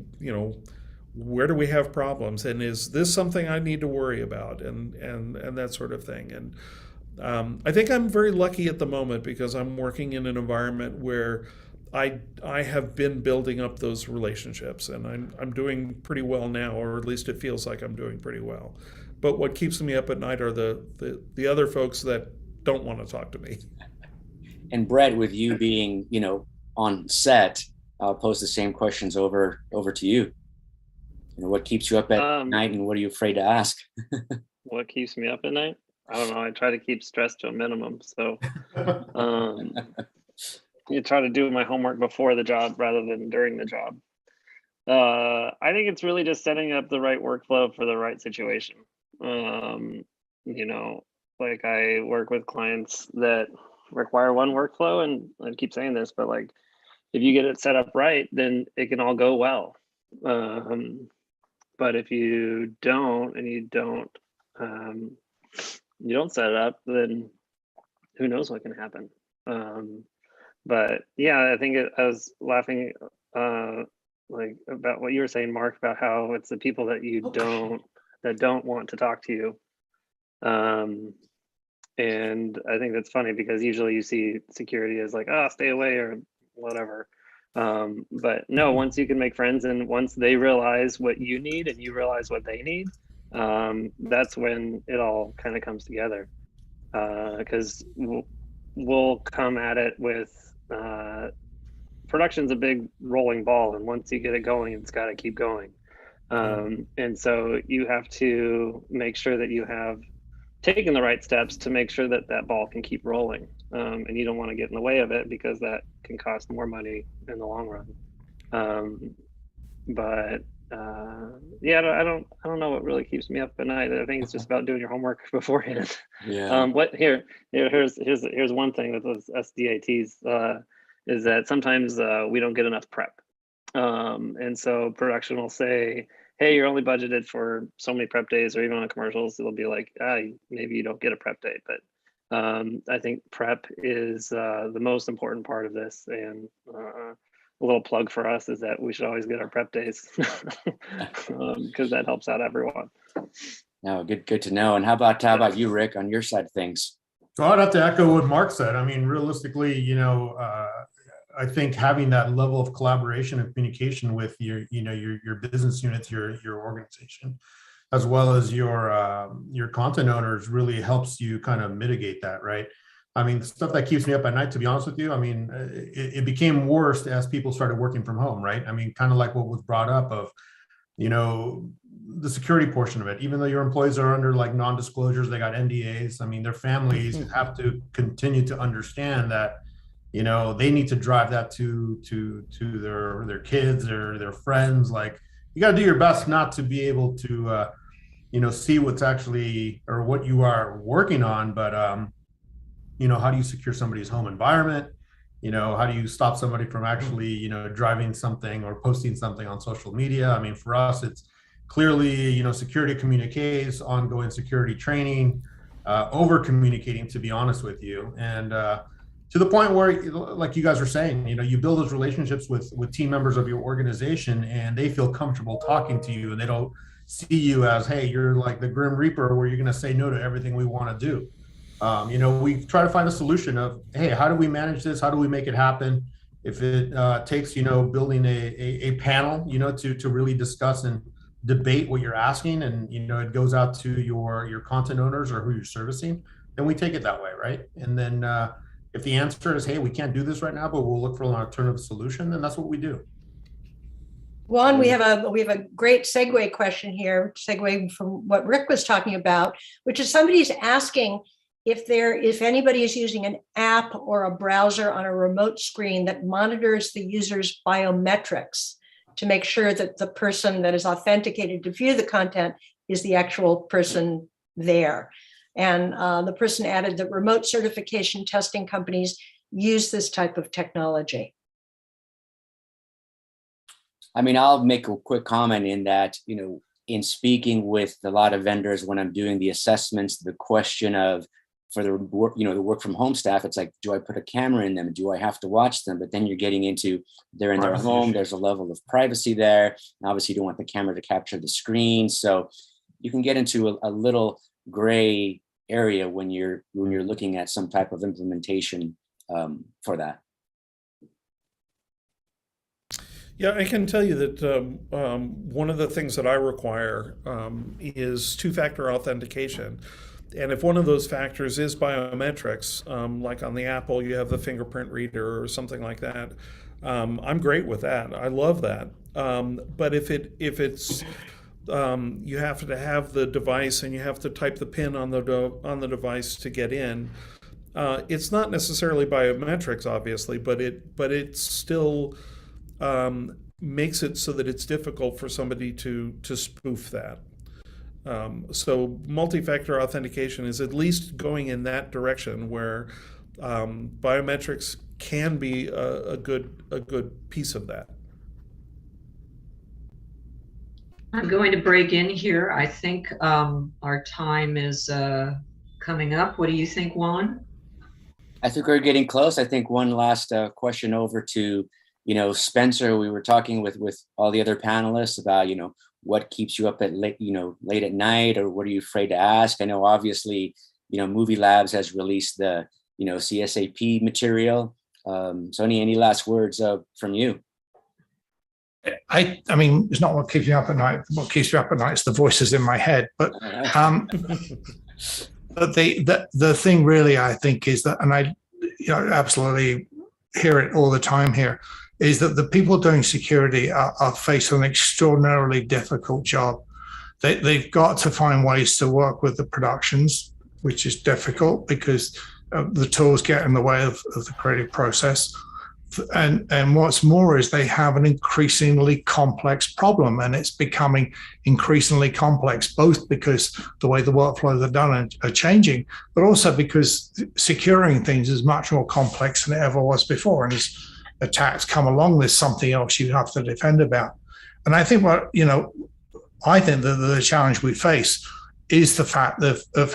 where do we have problems, and is this something I need to worry about, and that sort of thing. And I think I'm very lucky at the moment because I'm working in an environment where I have been building up those relationships, and I'm doing pretty well now, or at least it feels like I'm doing pretty well. But what keeps me up at night are the other folks that don't want to talk to me. And Brett, with you being, on set, I'll pose the same questions over to you. What keeps you up at night, and what are you afraid to ask? What keeps me up at night? I don't know. I try to keep stress to a minimum. So you try to do my homework before the job rather than during the job. I think it's really just setting up the right workflow for the right situation. Like I work with clients that require one workflow, and I keep saying this, but like if you get it set up right, then it can all go well. But if you don't, and you don't set it up, then who knows what can happen. But yeah, I think I was laughing like about what you were saying, Mark, about how it's the people that you don't want to talk to you. And I think that's funny because usually you see security as like, oh, stay away or whatever. But no, once you can make friends and once they realize what you need and you realize what they need, that's when it all kind of comes together. Because we'll come at it with production's a big rolling ball, and once you get it going, it's got to keep going. And so you have to make sure that you have taken the right steps to make sure that that ball can keep rolling. And you don't want to get in the way of it because that can cost more money in the long run. Yeah, I don't know what really keeps me up at night. I think it's just about doing your homework beforehand. Yeah. Here's one thing with those SDATs is that sometimes we don't get enough prep. And so production will say, hey, you're only budgeted for so many prep days, or even on commercials, it'll be like, maybe you don't get a prep day. But I think prep is the most important part of this. And a little plug for us is that we should always get our prep days because that helps out everyone. No, good to know. And how about you, Rick, on your side of things? So I'd have to echo what Mark said. I mean, realistically, I think having that level of collaboration and communication with your business units, your organization, as well as your content owners really helps you kind of mitigate that, right? I mean, the stuff that keeps me up at night, to be honest with you, I mean, it became worse as people started working from home, right? I mean, kind of like what was brought up of, the security portion of it, even though your employees are under like non-disclosures, they got NDAs. I mean, their families have to continue to understand that, they need to drive that to their kids or their friends. Like, you got to do your best not to be able to, see what's actually or what you are working on, but how do you secure somebody's home environment? How do you stop somebody from actually, driving something or posting something on social media? I mean, for us, it's clearly, security communiques, ongoing security training, over communicating, to be honest with you. And to the point where, like you guys are saying, you build those relationships with team members of your organization, and they feel comfortable talking to you, and they don't see you as, hey, you're like the Grim Reaper where you're going to say no to everything we want to do. We try to find a solution of, hey, how do we manage this? How do we make it happen? If it takes, building a panel, to really discuss and debate what you're asking, and, it goes out to your content owners or who you're servicing, then we take it that way, right? And then if the answer is, hey, we can't do this right now, but we'll look for an alternative solution, then that's what we do. Juan, we have a great segue question here, segue from what Rick was talking about, which is somebody's asking if anybody is using an app or a browser on a remote screen that monitors the user's biometrics to make sure that the person that is authenticated to view the content is the actual person there. And the person added that remote certification testing companies use this type of technology. I mean, I'll make a quick comment in that, in speaking with a lot of vendors when I'm doing the assessments, the question of, for the work, the work from home staff, it's like, do I put a camera in them? Do I have to watch them? But then you're getting into, they're in their home. There's a level of privacy there. And obviously, you don't want the camera to capture the screen. So you can get into a little gray area when you're looking at some type of implementation for that. Yeah, I can tell you that one of the things that I require is two-factor authentication. And if one of those factors is biometrics, like on the Apple, you have the fingerprint reader or something like that, I'm great with that. I love that. But if it's you have to have the device and you have to type the PIN on the device to get in. It's not necessarily biometrics, obviously, but it still makes it so that it's difficult for somebody to spoof that. So multi-factor authentication is at least going in that direction where biometrics can be a good piece of that. I'm going to break in here. I think our time is coming up. What do you think, Juan? I think we're getting close. I think one last question over to, Spencer. We were talking with all the other panelists about, what keeps you up at late at night, or what are you afraid to ask? I know obviously, Movie Labs has released the, CSAP material. So any last words from you? I mean, it's not what keeps me up at night. What keeps me up at night is the voices in my head. But but the thing really, I think, is that, and I absolutely hear it all the time here, is that the people doing security are faced with an extraordinarily difficult job. They've got to find ways to work with the productions, which is difficult because the tools get in the way of the creative process. And what's more is they have an increasingly complex problem, and it's becoming increasingly complex, both because the way the workflows are done are changing, but also because securing things is much more complex than it ever was before. And as attacks come along, there's something else you have to defend about. And I think I think that the challenge we face is the fact of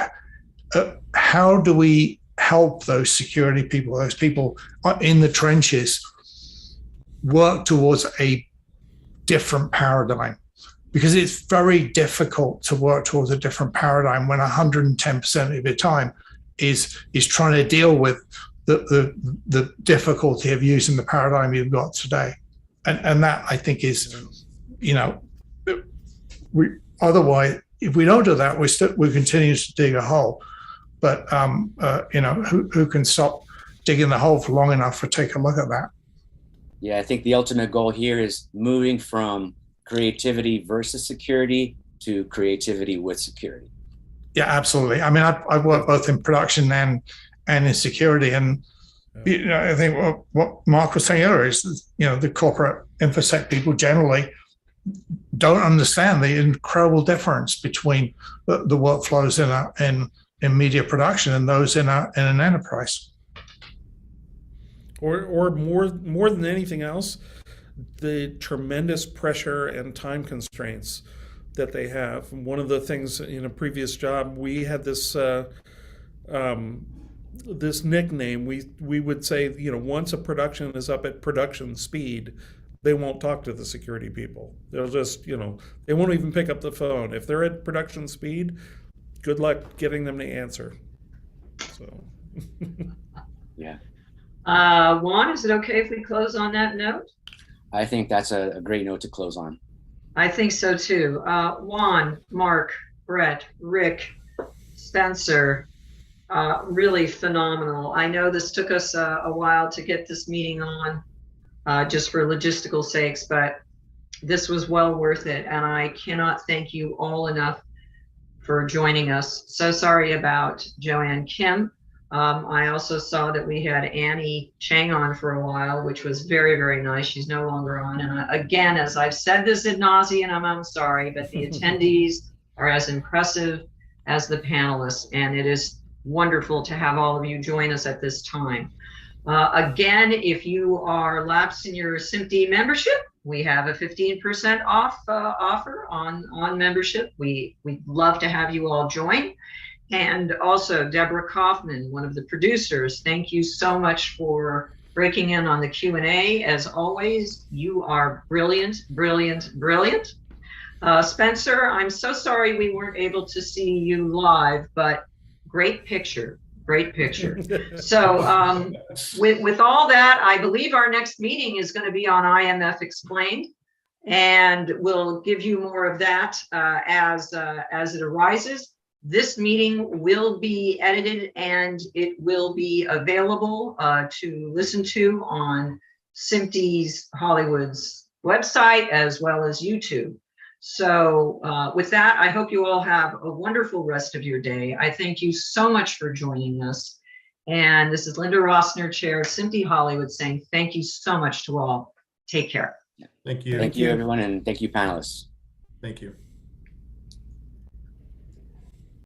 how do we help those security people, those people in the trenches, work towards a different paradigm, because it's very difficult to work towards a different paradigm when 110% of your time is trying to deal with the difficulty of using the paradigm you've got today. And that, I think, is, otherwise, if we don't do that, we continue to dig a hole. But who can stop digging the hole for long enough to take a look at that? Yeah, I think the ultimate goal here is moving from creativity versus security to creativity with security. Yeah, absolutely. I mean, I've worked both in production and in security, and I think what Mark was saying earlier is, the corporate InfoSec people generally don't understand the incredible difference between the workflows in media production and those in an enterprise. Or more than anything else, the tremendous pressure and time constraints that they have. One of the things in a previous job, we had this this nickname. We would say, once a production is up at production speed, they won't talk to the security people. They'll just, they won't even pick up the phone. If they're at production speed, good luck getting them to answer. So, yeah. Juan, is it okay if we close on that note? I think that's a great note to close on. I think so too. Juan, Mark, Brett, Rick, Spencer, really phenomenal. I know this took us a while to get this meeting on, just for logistical sakes, but this was well worth it. And I cannot thank you all enough for joining us. So sorry about Joanne Kim. I also saw that we had Annie Chang on for a while, which was very, very nice. She's no longer on. And again, as I've said this ad nauseum, I'm sorry, but the attendees are as impressive as the panelists. And it is wonderful to have all of you join us at this time. Again, if you are lapsed in your SMPTE membership, we have a 15% off offer on membership. We'd love to have you all join. And also Deborah Kaufman, one of the producers. Thank you so much for breaking in on the Q&A. As always, you are brilliant, brilliant, brilliant. Spencer, I'm so sorry we weren't able to see you live, but great picture, great picture. So with all that, I believe our next meeting is going to be on IMF Explained, and we'll give you more of that as it arises. This meeting will be edited and it will be available to listen to on SMPTE Hollywood's website as well as YouTube. So with that, I hope you all have a wonderful rest of your day. I thank you so much for joining us. And this is Linda Rossner, Chair of SMPTE Hollywood, saying thank you so much to all. Take care. Thank you. Thank you, everyone, and thank you, panelists. Thank you.